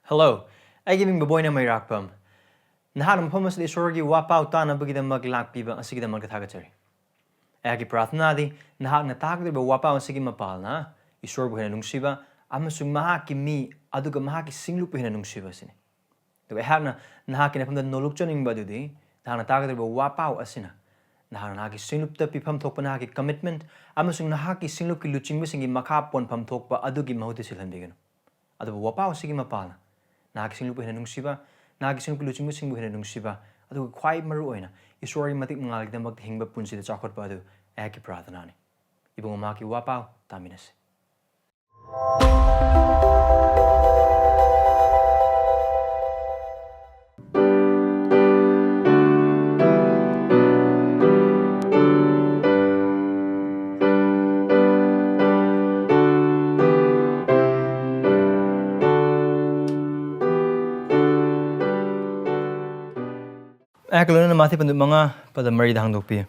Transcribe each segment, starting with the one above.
Hello, I giving the boy na may rakpam. Nahanam pumas li sorgi wapau tana bagi the mag lakpiba asigi the magatagatari. Agi prathnadi, nahak na takder ba wapau asigi mapal na, isorbu hina nungsiba, amasung mahaki mi aduga mahaki singlupu hina nungsiba sini. The hagna nahaki na from the nolukchaning badudi, nahana takder ba wapau asina. Nahana nahaki singlupta pipam thokpa nahaki commitment, amasung nahaki singlupi luching bisingi makapon pam thokpa adugi mahuti silhandigan. Adu wapau asigi mapal na. Nagising lupa hina nungsiba, nagising lupa luching musing hina nungsiba, adu kwai maru oina, isori matik mangalig na maghingba punsi da chakot pa adu, eki prathanani. Ibang umaki wapau, taminas. Ekaluna na mati pandu mga pada mari dahang dokpi.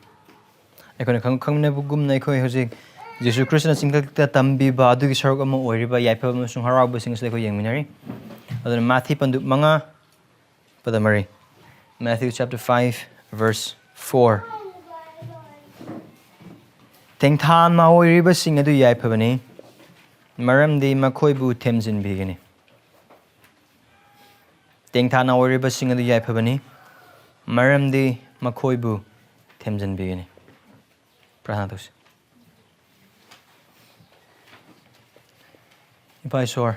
Ekona kang na bugum na ikoy hosik Jesus Christ na Chingthakta Tambiba adu ki sarok amo oiriba Yaiphabasing harabasing sa ikoy yangminari. Aduna mati pandu mga pada mari. Matthew chapter 5 verse 4. Tengthan ma oiriba sing adu Yaiphabani maramdi makoy bu temzin bigini. Tengthan na oiriba sing adu Yaiphabani Maramdi makoibu temjan bigini. Pranatos. Ipaisor.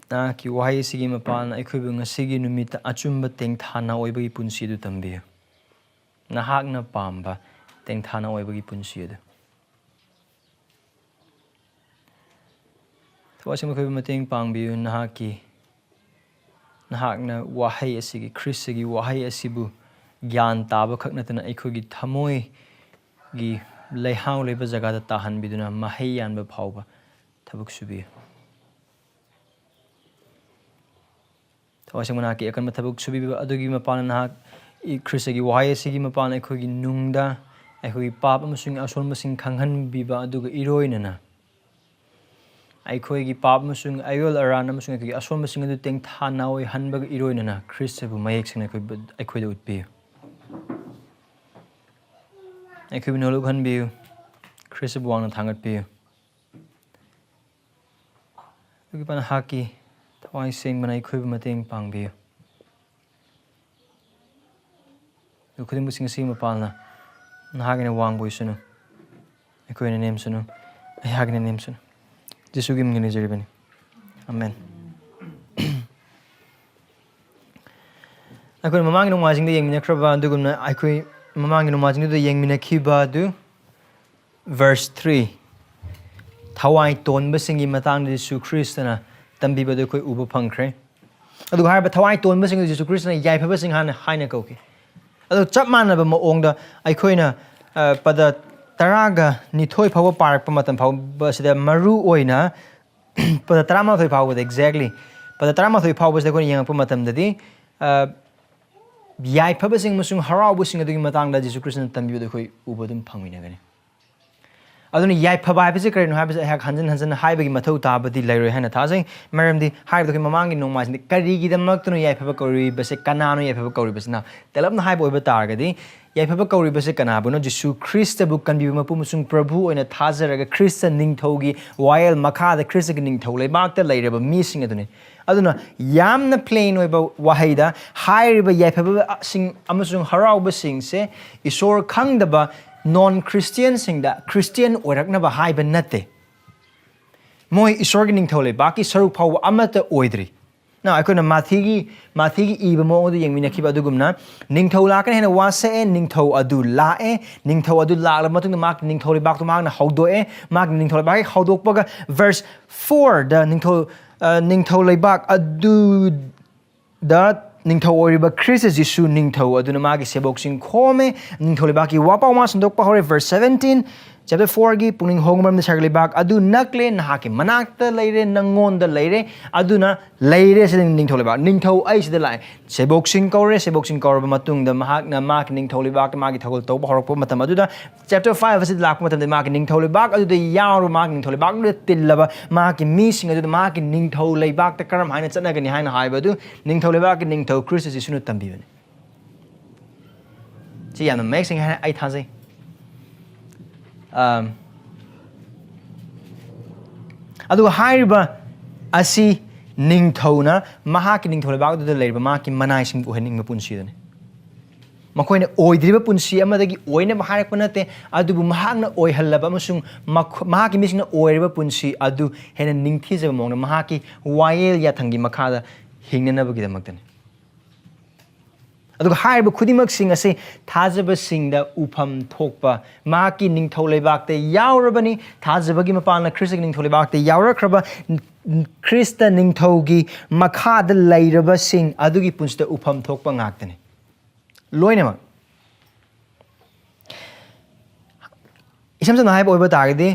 Na ki wahai sige mapal na ikoibu nga sige numita achumba tengthana oibagi punsidu tambiyo. Nahak na pamba tengthana oibagi punsidu. Tawasing makoibu mateng pangbiyo nahaki nahak na wahai asigi Christigi wahai asibu gyan taba kaknatana aikogi thamoi gi leihau leba jagada tahan biduna mahai yanba phauba thabuk subi tawasing manaki akan thabuk subi adugi mapana nahak Christigi wahai asigi mapana aikogi nungda aikogi pap amasung ason masing khanghan biba aduga iroinana Aikoigi pap musung ayol arana musung aikogi asom musung adu tengthana oi hanbag iroinana Christ bu mayek sing aikoida utpi aikogi noluk hanbi Christ bu wangna thangat pi ugi pan haki tawai sing mana aikogi mateng pangbi ukuding musing sing mapalna nahagina wang boisunu aikoina name sunu ayagina name sunu Jesus give me the Amen. Ako mamangin ng mazing di yang minakraba dugum na ako mamangin ng mazing di yang minakiba du verse 3. Thawai ton basingi matang di Jesus Christ na Tambiba do ko ubo pangkre. Adu harba thawai ton basingi di Jesus Christ na Yaiphabasing han haina ko ke. Adu chapman na ba mo ongda ako na pada Taraga ni thoi power park pamatan power bus the maru oina pada tarama thoi power exactly pada tarama thoi power bus the koni yang pamatam dadi Yaiphabasing musung harabasing adu matang da Jesus Christ tambiu de khoi ubodum phangwina gani aduni Yaiphabha bise kare no habise hak hanjan haibagi mathau tabadi lairoi hana thasing maramdi haib de mamangi nongma sin kari gi damak tunu Yaiphabha kori base kanano Yaiphabha kori base na telapna haib oiba targadi Yaiphabha kori base kanabuno Jesus Christ bu kanbi mapu musung prabhu oina thazaraga Christ ningthogi while makha the Christ ningthau leibak ta laireba mi sing aduni aduna yamna plain oiba wahaida hairiba Yaiphabha sing amasung harauba sing se isor khangdaba non-Christian sing da Christian oirakna ba haiba natte moi isorganing thole baki saruk phaw amata oidri na akona mathigi iba mo odu yengmina khiba dugumna ningthau la kan hena wase ningthau adu la la matung mak ningthau le bak to mak na haudo mak ningthau le bak haudok paga verse 4 da ningthau le bak adu da Ningthau oriba Christ Jesu ningthau aduna magi sebok sing khome ningthau lebaki wapa ma sandok pa hore verse 17 chapter 4 gi puning hongmam sargali bak adu nakle nahaki manakta leire nangonda leire aduna leire se ningthole bak ningthau ai sida lai seboxing kore ba matung da mahak na mak ningthole bak magi thagol to horok matam aduda chapter 5 asid lak matam da mak ningthole bak adu da yaru mak ningthole bak lu tillaba mak mi sing adu mak ningthole bak ta karam haina chana gani haina haiba adu ningthole bak ningthau Christ is sunu tambibani chi yana make sing ai thazai aduga haiba asi ningthona mahaki ningthole bak du leiba maki manai sing uhening punsi dane makoina oidriba punsi amadagi oina baharak panate adubu mahakna oihallaba amasung mahaki misingna oiriba punsi adu hena ningthijaba mongna mahaki wayel yathangi makhada hingnanabagi damakdane aduga haiba khudimak sing ase thajaba singda upham thokpa maki ningthole bakte yaurabani thajabagi mapana Christ ningthole bakte yaurakraba Christa ningthogi makhada leiraba sing adugi punsta upham thokpa ngaktane loinama isamsa na haiba oiba tagidi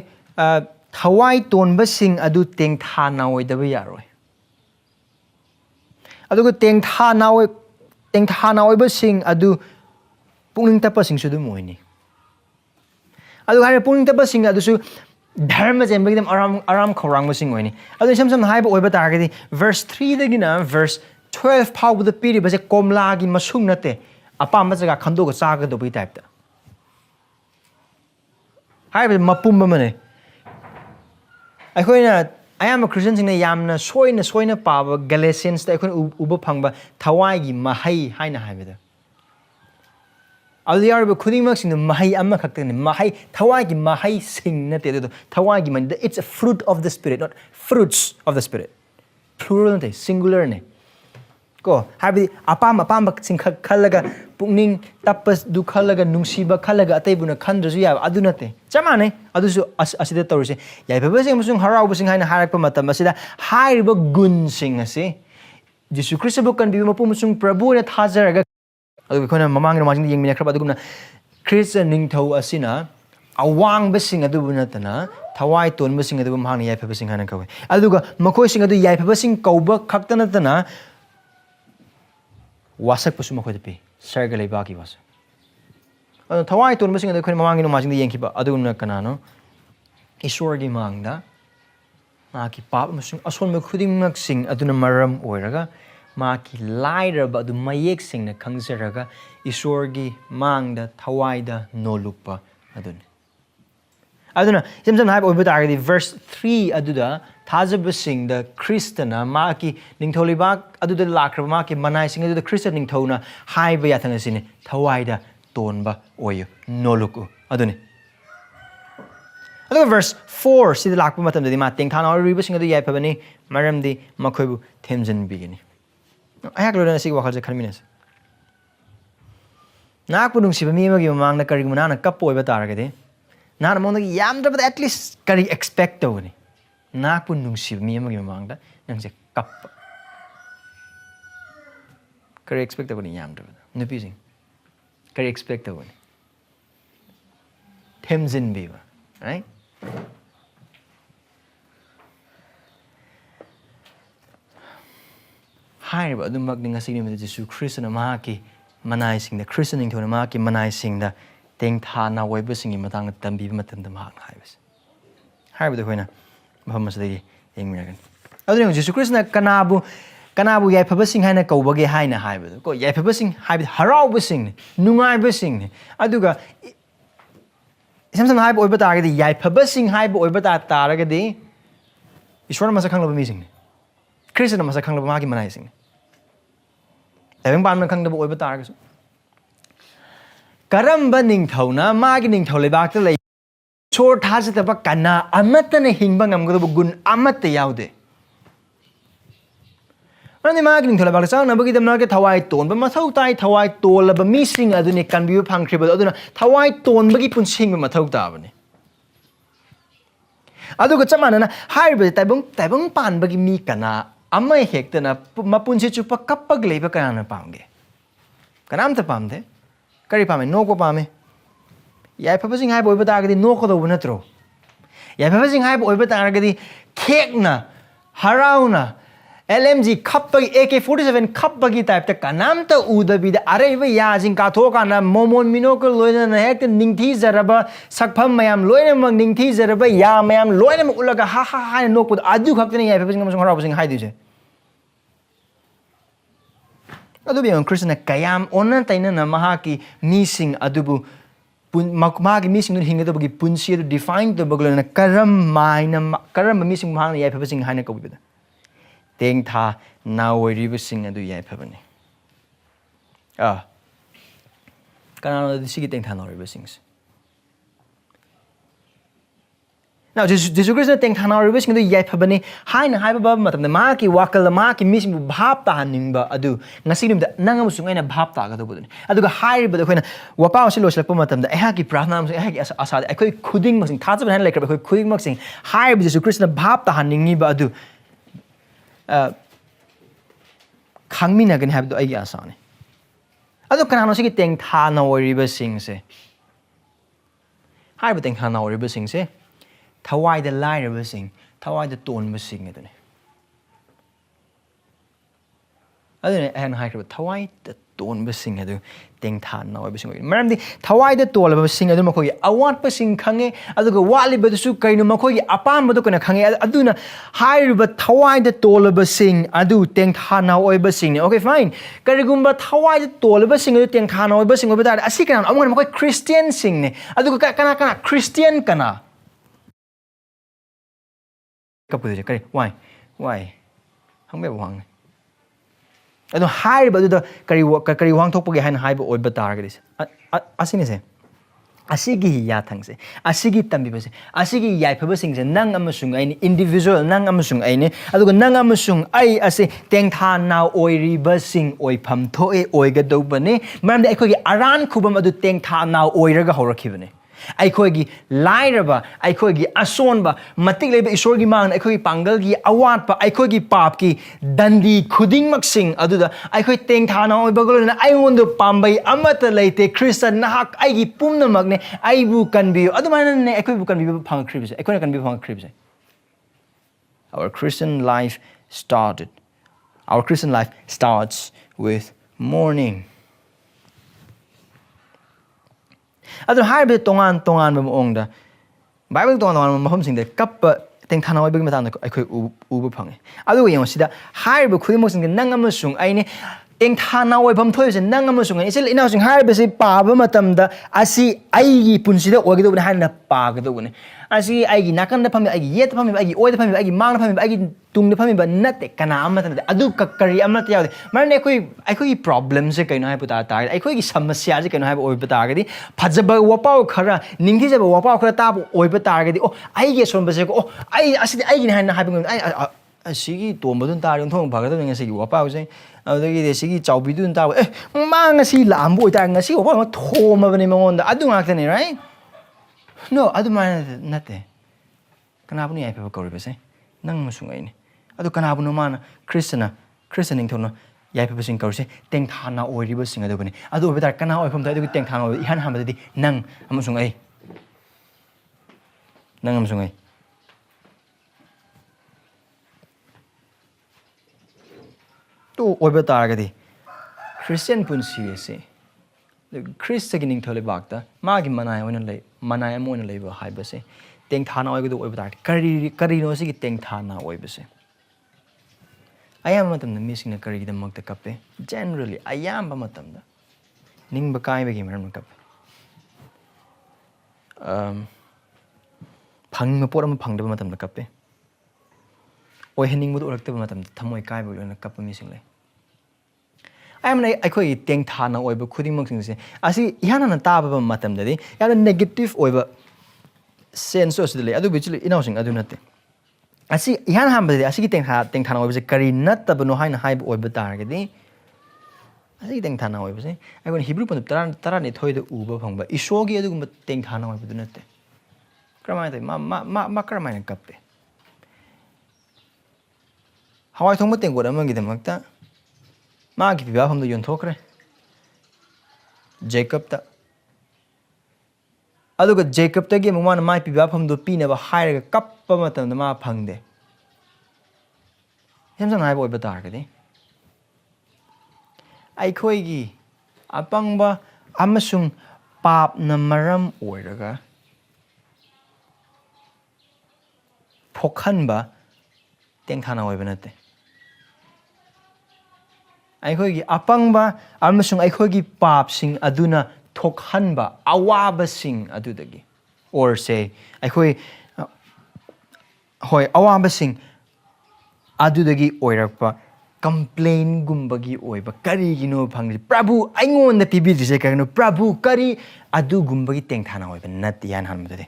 thawai tonba sing adu tengtha naoidaba yaroi aduga tengtha naoi tengthana oiba sing adu pungning tapa sing sudu moini adu hare pungning tapa sing adu su dharma jembagidam aram khorang sing oini adu samsam haiba oiba targadi verse 3 dagina verse 12 pau bu the piri base komla gi masung nate apam jaga khando ga chaga do bi type ta haiba mapum mane aikoina I am a Christian sing na yamna soina paba Galatians ta ikon uba phangba thawai gi mahai haina haibeda aliyar ba khuding mak sing mahai amma khaktani mahai thawai gi mahai sing na te do thawai gi man it's a fruit of the spirit not fruits of the spirit plural ne singular ne ko habi apam sing khalaga pungning tapas du khalaga nungsiba khalaga ataibuna khandraju ya aduna te chamane adusu asida tawrise yaiphabasing musung haraubasing haina harakpa matam asida hairiba gun sing ase Jesu Christ bu kan bi mapu musung prabhu ne thajaraga adu khona mamang na majing yengmina khraba adugumna Christ ningthau asina awang basing adu bunatana thawai ton basing adu mahang yaiphabasing haina kawe aduga makoi sing adu yaiphabasing kauba khaktana tana wasak pasu makhoi de pe sarga leiba ki was adu thawai ton basing adu khoi mamang no majing yengkiba adugumna kanano ishwar gi mangda ma ki pap musung ason me khuding mak sing aduna maram oiraga ma ki lairaba adu mayek sing na khangzaraga ishwar gi mangda thawai da nolukpa aduna samsam haib oiba targadi verse 3 aduda thajaba sing da Christana ma ki ningtholibak aduda lakraba ma ki manai sing aduda Christian ningthona haiba yathang asine thawai da tonba oyu noluku aduni aduga verse 4 sida lakpa matam dadi ma tengthana riba sing adu yaiphabani maramdi makhoibu themjan bigini ayak lorana sig wakal je kharminas nak punung siba mi magi mamang na kari munana kappo oiba targadi na mong yamdra at least kari expect tawni nak punung siba mi magi mamang da nang je kap kari expect tawni yamdra nupi sing kari expect tawni themjan biba right haiba adum magning asini me Jesu Christ na mahaki manai sing da Christian ning thona mahaki manai sing da tengtha na waiba sing matang tambiba matam da mahak haibas haiba da hoina maham masdagi engmiragan adun Jesu Christ na kanabu yaiphabasing haina kaubage haina haiba ko yaiphabasing haiba haraubasing nungaibasing aduga samsam haiba oiba targadi yaiphabasing haiba oiba taragadi ishwar masa khanglaba mi sing Christian masa khanglaba mahaki manai sing Tawang ban khang da oiba targasu karamba ningthauna magi ningthaulebak ta lei chor thajataba kana amatana hingba ngamgadu gun amatta yaude ani magi ningthaulebak sang nabagi damna ke thawai tonba mathau tai thawai tolaba mi sing aduni kanbiu phangkhriba aduna thawai tonbagi punsing mathau tabani aduga chamana haiba taibang panbagi mi kana amma hektana mapunse chupa kappag leiba kana pamge kanam ta pamde kari pame no ko pame Yaiphabasing hai boy batagadi no ko do natro. Yaiphabasing hai boy batagadi kekna harauna LMG kappagi AK47 kappagi type ta kanamta udabida araiba yajing kathokana momon minokal loina na hekta ningthi zaraba sakpham mayam loina mag ningthi zaraba ya mayam loina mag ulaga ha ha ha nokpud adu khaktani Yaiphabasing amsong harabasing hai duje. Adu biyang Krishna kayam onan taina na mahaki mising adubu mahaki mising nun hinga bagi punsi adu define to baglo na karam mising mahang Yaiphabasing hai na kabibida. Teng tha na oiribasing adu Yaiphabani. Kanano sigi teng tha na oiribasing. Now Jesus Christ teng tha na oiribasing adu Yaiphabani hai na hai ba matam na mahaki wakal mahaki mising bhap ta haning ba adu ngasi nim da nang amusung ai na bhap ta ga do budani adu ga hai ba da khoina wapa si loslak pa matam da ehaki prarthana amusung ehaki asa akhoi khuding masing thaja ban lai kra akhoi khuding masing hai ba Jesus Christ na bhap ta haning ni ba adu Kangmina can have the Ayasani. Other Kananosi think Hana or River sings. I would think Hana or River sings. Tawai the line was sing, Tawai the tone was singing. Other than high Tawai the tone was singing. Think Hana or singing. Madam, Tawai the toll of a singer, the Makoy. I want passing Kange, other go Wally but the Suka, no Makoy, upon Madukana Kange, Aduna, high but Tawai the toll of a sing, Adu, think Hana or sing. Okay, fine. Karigumba Tawai the toll of a singer, think Hana or sing over that. I see, I want to Christian sing. Adu Kana Christian Kana. Why? How many one? I don't hire but the Kari Wang Topo behind high or but targets. Asinese. Asigi Yatangse. Asigi Tambiba. Asigi Yaiphabasing and Nang Amasung, any individual Nang Amasung, any. I look Nang Amasung, I say, Teng Ha now oiri basing oi pam toe oiga dobane. Mam the Equi Aran Kubam adu Teng Ha now oiraga horakivane. Aikogi Lairaba, Aikogi Asonba, Matileba Isorgi Man, Aikogi Pangalgi, Awatpa, Aikogi Papki, Dandi, Kuding Maxing, Aduda, Aikoi Teng Tana, Bagol, I want the Pambay, Amata Late, Christa Nahak, Aigi Pumna Magne, Aibu can be, other man, Aikobu can be punk cribs, Aikoy can be punk cribs. Our Christian life started. Our Christian life starts with mourning. Other hybrid tongan ongda. Bible tongan mahomsing the cup think Tana big matan I could uber pung. Other way on see that hybrid quimosing the Nangamusung, I think Tana way pum toys and Nangamusung. It's announcing hybrid say Paba matamda. I see I punchida or get over the hand of Pag. I see I nakan the pump, I yet pump, I oil the pump, I man pump, I tung the pump, but not the Kanamata. I do curry, I'm not the other. Man, I could problems, I can have without tired. I could some massage, I can have oil batagadi. Pazaba wapao kara, Ninkiza wapao kratap, oil batagadi. Oh, I guess from Basako. Oh, I see the egg hand having I see Tomadun Tarian Tong Pagadan and say wapao saying, they see Chowbidun Tower. Man, see Lambo, I see what home of an on I don't act any, right? No, I don't mind nothing. Canabuni, I have a say. Nang Musungain. I do Canabuno man, christening tono, Yaiphabasing Corse, Teng Hana or reversing a dobany. I do with that canal from the Teng Hana, Hanhamadi, Nang Amusungay. Nang Amusungay. To Obertargadi. Christian Punsi, the Christian Tolibacta, Magi Manai on a lay, Manai on a labor high base. Teng Tana over the over that. Carino si Teng Tana webse. I am not missing a curry the monk the cape. Generally, I am Bamatamda. Ning Bakai became a cup. Pang Maporam Pang the Matam the cape. Or Henning would work the Matam, Tamoy Kai in a cup of missingly. I am like I call it Teng Tana over couldn't monks. I see Yana and Taba Matam daddy, had a negative over sense socially. I do virtually announcing, I do nothing. I see Yan Hamber, I see Teng Tana was a curry nut of no high hype or betargadi. I see Teng Tana was I went Hebrew on the Tarani toy the Uber Hong, but Ishogi do but Teng Tana over the nothing. Grammatic, Macaramine Cape. How I told what I'm going to get them like that. Mark if you are from the Yon Tokre. Jacob that. aduga Jacob tagi mumana mai piba phamdo pinaba hairaga kappa matamda ma phangde hemsang hai boy batar kadi aikhoigi apangba amasung pap na maram oiraga phokhanba tengthana oiba nate aikhoigi apangba amasung aikhoigi pap sing aduna thokhanba awaba sing adudagi or say aikhoi hoi awaba sing adudagi oirakpa complain gumbagi oiba kari gino phangri prabhu aingon na pibi dise karno prabhu kari adu gumbagi tengthana oiba nat yan hanmade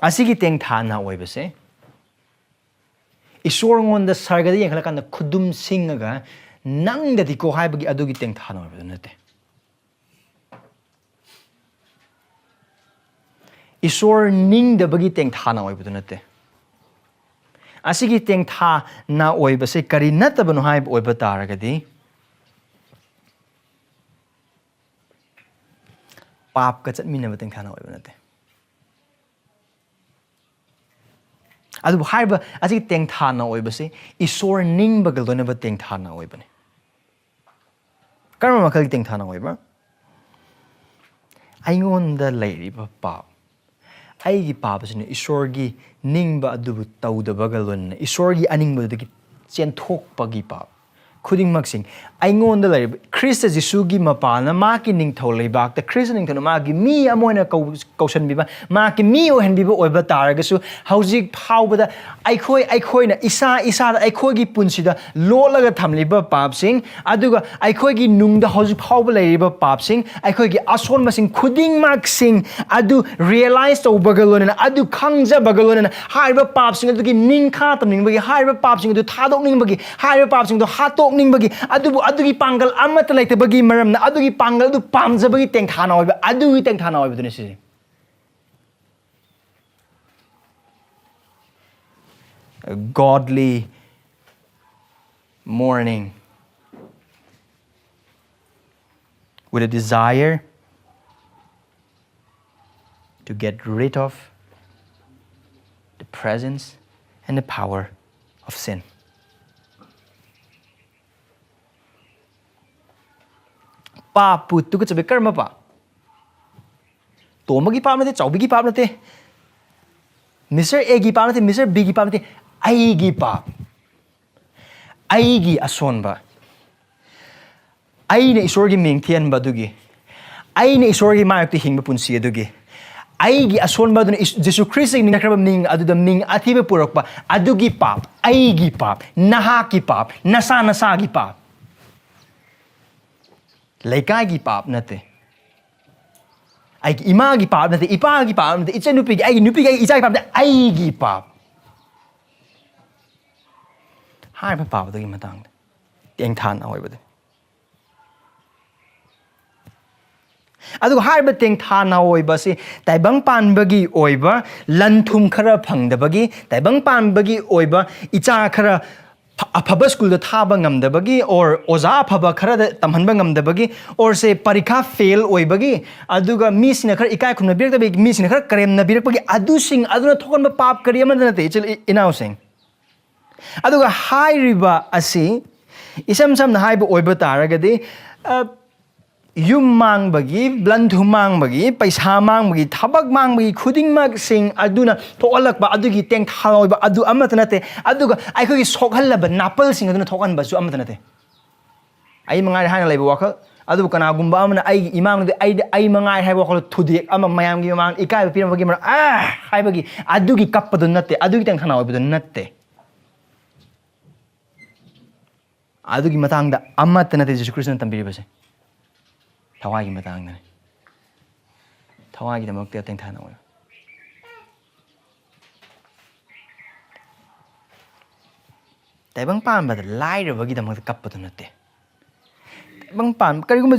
asigi tengthana oiba se isor ngon da sargadi yakhala kan khudum singaga nang da diko haibagi adugi tengthana oiba nate isor ning da bagi tengthana oiba nate asigi tengtha na oiba se kari natabano haib oiba taragadi pap ka chatmina ba tengthana oiba nate adu haiba asigi tengtha na oiba se isor ning ba galona ba tengtha na oiba ne karma makal tengtha na oiba aingon da lairiba pap aigi papasine isorgi ningba adubu tawdaba galon isorgi aningba dagi chenthokpagi pap khuding maksing aingon da lai Christ Jesugi mapana maki ningthau leibak ta Christ ningthau maki mi amoina kausan biba maki mi ohen biba oiba taragasu haujik phawbada aikhoi na isa da aikhoigi punsida lolaga thamliba papsing aduga aikhoigi nungda haujik phawba leiba papsing aikhoigi ason masing khuding maksing adu realize to bagalona adu khangja bagalona haiba papsing adugi ningkha tamningbagi haiba papsing adu thadok ningbagi haiba papsing do hato ningbagi adugi pangal amata laitebagi maramna adugi pangal du pamjabagi tengthana oiba adugi tengthana oiba dune si a godly mourning with a desire to get rid of the presence and the power of sin. Pa put tu kachabe karma pa tomagi pa nate chaubigi pa nate Mr. A gi pa nate Mr. B gi pa nate ai gi pa ai gi ason ba ai ne isor gi mingthian ba dugi ai ne isor gi mayak ti hingba punsi adugi ai gi ason ba dun Jesus Christ ni nakrab ning adu dam ning athiba purak pa adugi pap ai gi pap naha ki pap nasa gi pap Laikai gi pap nate ai ima gi pap nate ipa gi pap nate icha nupi gi ai nupi gi icha gi pap nate ai gi pap hai pa pap do gi matang teng than awai bade adu hai ba teng than awai ba se taibang pan bagi oiba lanthum khara phangdabagi taibang pan bagi oiba icha khara afaba school da thaba ngamdabagi or oza afaba khara da tamhanba ngamdabagi or se parikha fail oibagi aduga mi sina khara ikai khumna birak da mi sina khara karem na birak bagi adu sing aduna thokan ba pap kari amana te chil inau sing aduga hai riba asi isam sam na hai ba oiba taragadi yum mang bagi blandu mang bagi paisa mang bagi thabak mang bagi khuding mak sing aduna thoalak ba adugi teng thaloi ba adu amatana te aduga aikhogi sokhalla ba napal sing aduna thokan ba su amatana te ai mangai hana leiba wakal adu kana gumba amana ai imam de ai mangai hai wakal thudi ama mayam gi mang ikai ba piram bagi mar hai bagi adugi kappadu natte adugi teng thana oibu natte adugi matang da amatana te Jesus Christ tambiri base Thawai gi matang na thawai gi damak te teng thana oy taibang pan ba lai ra bagi damak kap pa nate bang pan kari gum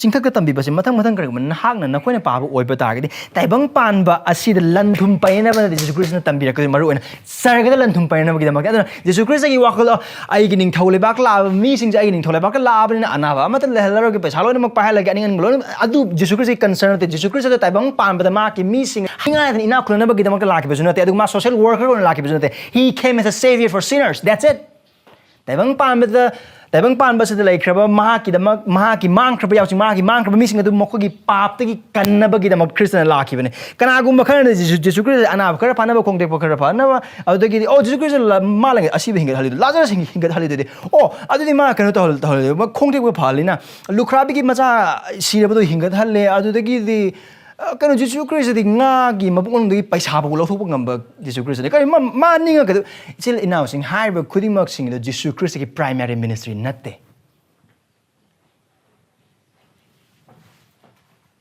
Chingthakta Tambiba matang karigman hagna nakoina paba oiba targadi taibang panba asida lanthum paina ba Jesus Christ na tambira ko maruina sargada lanthum paina bagida magada Jesus Christ gi wakal ai gi ning thole bak la mi sing ai ning thole bak la ba na anaba amata lehlar gi paisa lo mak pahal gi aning nglo adu Jesus Christ concern te Jesus Christ da taibang panba da ma ki mi sing hinga ina khulna bagida mak la ki bezuna te adu ma social worker on la ki bezuna te he came as a savior for sinners that's it taibang panba da Taibang pan ba sa dalay kraba mahaki mang kraba yaw sing mahaki mang kraba missing adu mokko gi pap te gi kanna ba gi da mag Christian laki bane kana gum ba kana Jesus Christ ana ba kara pana ba kong te ba kara pana ba adu gi oh Jesus Christ malang asi ba hinga halidu Lazarus hinga halidu de oh adu di ma kana to hal ma kong te ba phalina lukhra bi gi macha sira ba do hinga halle adu de gi di kana Jesus Christ di nga gi mabung di paisa ba lo thuk ngam ba Jesus Christ ka ma ninga ka isil inaw sing hai ba khuding mak sing the Jesus Christ ki primary ministry natte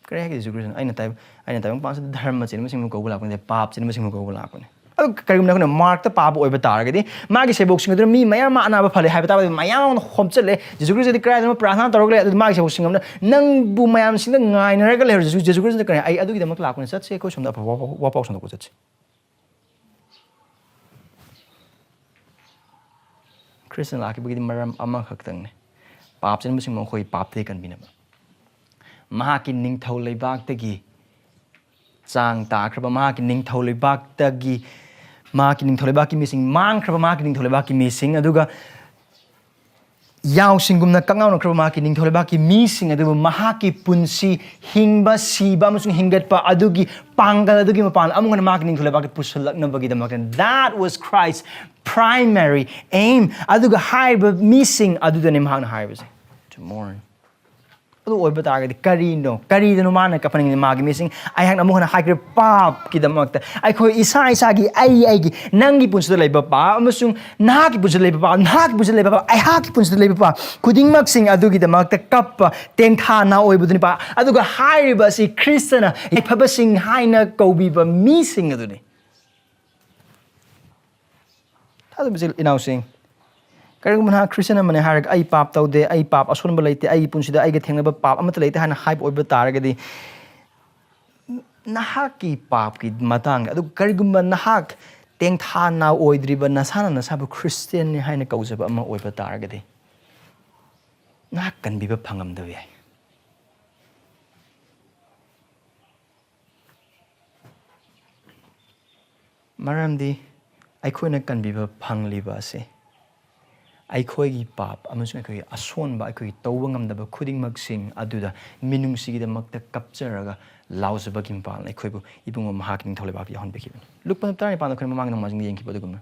kare ki Jesus Christ aina tai bang pa sa dharma chin ma sing ko gula ko de pap chin ma sing ko gula ko ne karigum na ko mark ta pap oi ba tar ga di ma gi sebok sing mi mayam ma ana ba phale hai ba ta mayam khom chale Jesus Christ di Christ ma prasna torok le ma gi sebok sing nang bu mayam sing ngai na ga le Jesus Christ di kare ai adu gi da mak la ko ne sat se ko sum da wa pa sum da ko sat Christian la ki bi di maram ama khak tang ne pap chen ma sing mo khoi pap te kan bi na ba ma ki ning thau le bak te gi chang ta kraba ma ki ning thau le bak ta gi marketing tholeba ki missing mang kraba marketing tholeba ki missing aduga yaw singum na kangaw na kraba marketing tholeba ki missing aduga mahaki punsi hingba siba musung hingat pa adugi panggal adugi mapan among na marketing tholeba ki pusulak na bagi damakan that was Christ's primary aim aduga haiba missing aduga nim hang haiba to mourn adu oiba targadi kari no mana kapaning ni magi missing ai hang amu na haikre pap ki damakta ai khoi isa gi ai gi nangi punsu leiba pa amusung na ki punsu leiba pa na ki punsu leiba pa ai ha ki punsu leiba pa kuding mak sing adu gi damakta kap teng tha na oiba duni pa adu ga hairiba si Christiana Yaiphabasing haina kobi ba missing adu ni adu bisil inausing Karang mana Christian na mana harag ay pap tau de ay pap asun ba laite ay punsi da ay gatheng ba pap amat laite hana hype oiba targa di nahaki pap ki matang adu karigum ba nahak teng tha na oidri ba nasana na sabu Christian ni haina kauza ba ama oiba targa di nak kan bi ba phangam da wi maram di ai khoi na kan bi ba phangli ba se ai khoi gi pap amasung ai khoi ason ba ai khoi tawba ngamdaba khudingmak sing aduda minung sigi da makta capture lausba gimpal ai khoi bu ibung mahaking thole ba hon beki lukpan tari pa khoi mamang nang majing yeng ki bodugum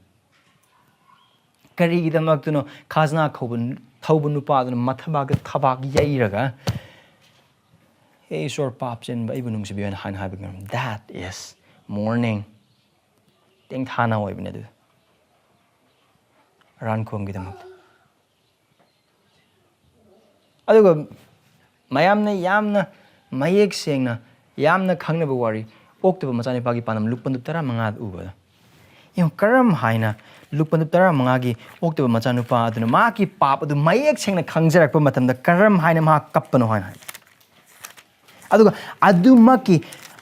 kari gi da mak tuno khazna khobun thobun nu pa da mathaba ga thaba gi yairaga hey sor pap chen ba ibunung sibi han ha bigam that is morning teng thana oi bine du ran khom gi da mak aduga mayamna yamna mayek sengna yamna khangnaba wari oktaba machani pagi panam lukpandup tara manga uba yong karam haina lukpandup tara manga gi oktaba machanu pa aduna ma ki pap adu mayek sengna khangjarak pa matamda karam haina ma kappano haina aduga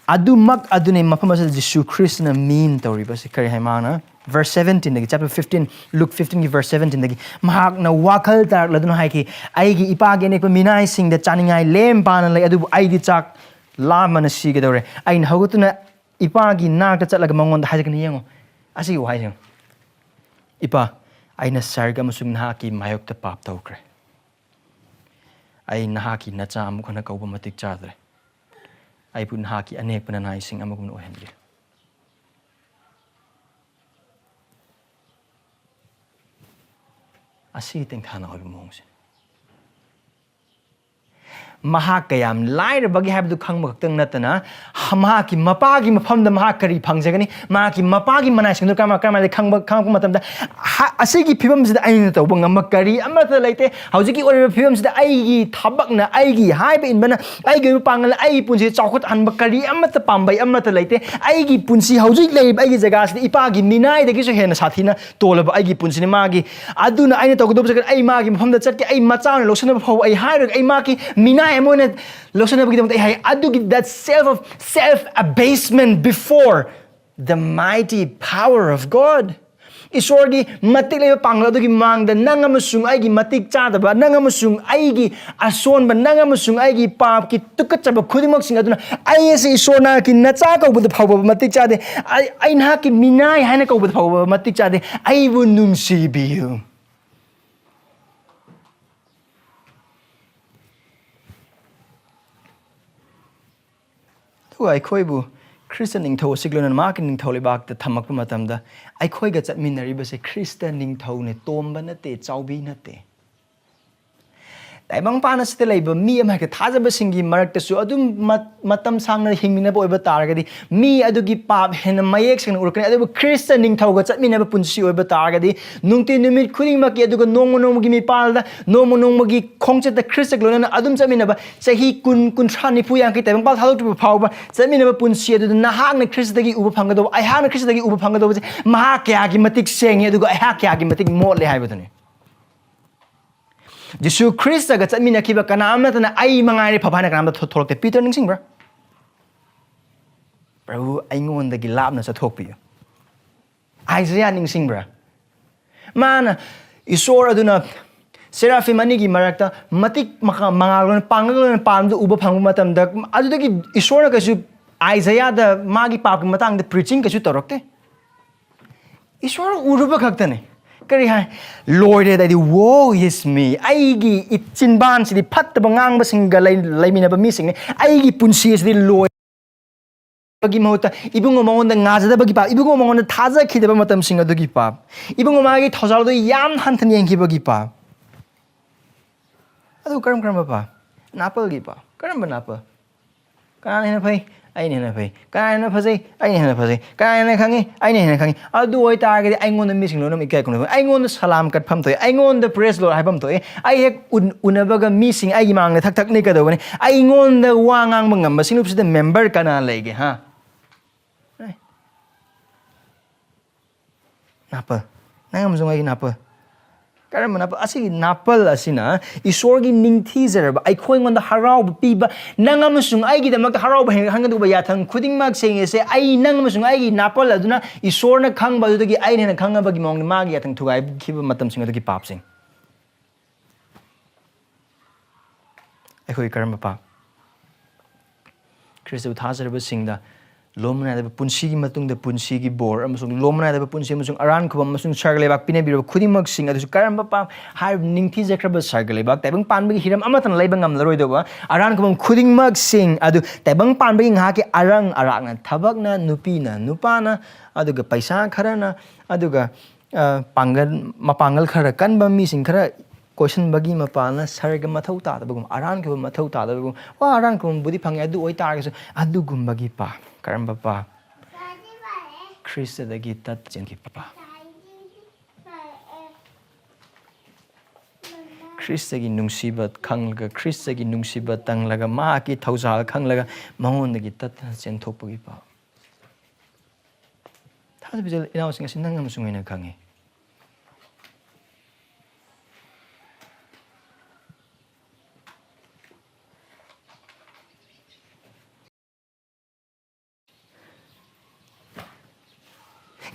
adumak adune maphamasa Jesus Christ na mean tori basi kari haimana verse 17 dagi chapter 15 Luke 15 gi verse 17 dagi mahak na wakal tar ladun hai ki ai gi ipage ne pa minai sing da chaningai lem pan lai adu ai di chak la man si ge dore ai na hagutuna ipagi nak ta chatlaga mangon da hajakni yengo asi wai sing ipa ai na sarga musung na ki mayok ta pap tawkre ai na ki na cha am khona kauba matik chadre ai pun ha ki anek pananai sing amagum no henri asi teng thana oi mong se maha kayam lai ra bagi habdu khang mak tang natana hama ki mapa gi mafam da maha kari phangjagani ma ki mapa gi manai sing kama kama le khang matam da asi gi phibam sida aina taw bang ma kari amata laite hauji ki ori phibam sida ai gi thabak na ai gi hai be in bana ai gi pangal ai punsi chawkhut an ba kari amata pambai amata laite ai gi punsi hauji le ai gi jaga sida ipa gi minai da gi so hena sathina tolaba ai gi punsi ni ma gi aduna aina taw godob jaga ai ma gi mafam da chat ki ai macha na losan ba phau ai hai ra ai ma ki minai minai amona losana bagi dam hai adugi that self abasement before the mighty power of God. Isorgi matik leba pangla dogi mangda nanga masung aigi matik chada ba nanga masung aigi ason ba nanga masung aigi pap ki tukachaba khudimok singa duna ai ase isona ki nacha ka bud phawba matik chade ai na ki minai haina ka bud phawba matik chade ai bu nungsi biu tu ai khoibu Christian ningthau siglon mark ningthau lebak ta thamak matam da ai khoi ga chatminari ba se Christian ningthau ne tomba na te chaubi na te taibang pana site leiba mi ama ka thajaba singi marak ta su adum matam sangna hingmina ba oiba taragadi mi adugi pap hen mayek sing urkani adu Christian ningthau ga chatmina ba punsi oiba taragadi nungti numit khuding ma ki aduga nong gi mi palda nong gi khongche ta Christian glona adum chatmina ba sahi kun thani pu yang ki taibang pal thalok tu phau ba chatmina ba punsi adu na hak na Christ dagi uba phangado ai hak na Christ dagi uba phangado ma kya gi matik seng aduga ai hak kya gi matik mot le hai ba dani Jesus Christ ga chatmina kiba kanamna tana ai mangai ri phapana kanamda tholok te Peter ningsing bra Prabhu aingon da gi labna sa thok pi Isaiah ningsing bra mana isor aduna seraphim ani gi marakta matik mangalon pangalon palm du uba phangu matam da adu da gi isor ga su Isaiah da magi pap gi matang da preaching ga su torokte isor uruba khakta ne Kari hai Lord that woe is me aigi itchin ban si di phat ba ngang ba singa lai mina ba mi sing aigi punsi is di Lord bagi mauta ibungo mongon da ngaja da bagi pa ibungo mongon da thaja khide ba matam singa do gi pa ibungo ma gi thosal do yam hantan yang ki bagi pa adu karam ba napal gi pa karam ba napal kana ne phai ai ne na phai kana ne phajai ai ne na phajai kana ne khangi ai ne na khangi adu oi ta ga ai ngon mi sing lo no mi kai kun ai ngon salam kat pham thoi ai ngon da praise lord hai pham thoi ai hek unaba ga mi sing ai gi mang ne thak ni ka do ne ai ngon da wa ngang bangam ba sing da member kana lege ha napa nangam zong ai napa karam napa asi napal asina isorgi ningthi zaraba ai khoi ngon da harau pi ba nangam sung ai gi da mak harau ba hang du ba ya thang khuding mak seng ese ai nangam sung ai gi napal aduna isor na khang ba du gi ai ne na khang ba gi mong ma gi ya thang thugai ki ba matam sing du gi pap sing ai khoi karam pa Kristo thazar ba sing da lomna da punsi gi matung da punsi gi bor amasung lomna da punsi amasung aran khubam amasung sargle bak pine biro khudimak sing adu karam pa har ningthi jakraba sargle bak tabang pan bi hiram amatan laibang am laroi do ba aran khubam khudimak sing adu tabang pan bi nga ki arang arak na thabak na nupi na nupa na adu ga paisa khara na adu ga mapangal khara kan ba mi sing khara question bagi mapana sarga mathau ta da bagum aran khubam mathau ta da bagum wa aran khubam budi phangi adu oi tar ga adu gum bagi pa Karamba pa Krista da gita chen ki papa Krista gi nungsibat khanglaga Krista gi nungsibat tanglaga ma ki thaujal khanglaga mangon da gita chen thokpa gi pa tha bijal inaw singa sinangam sungina khangi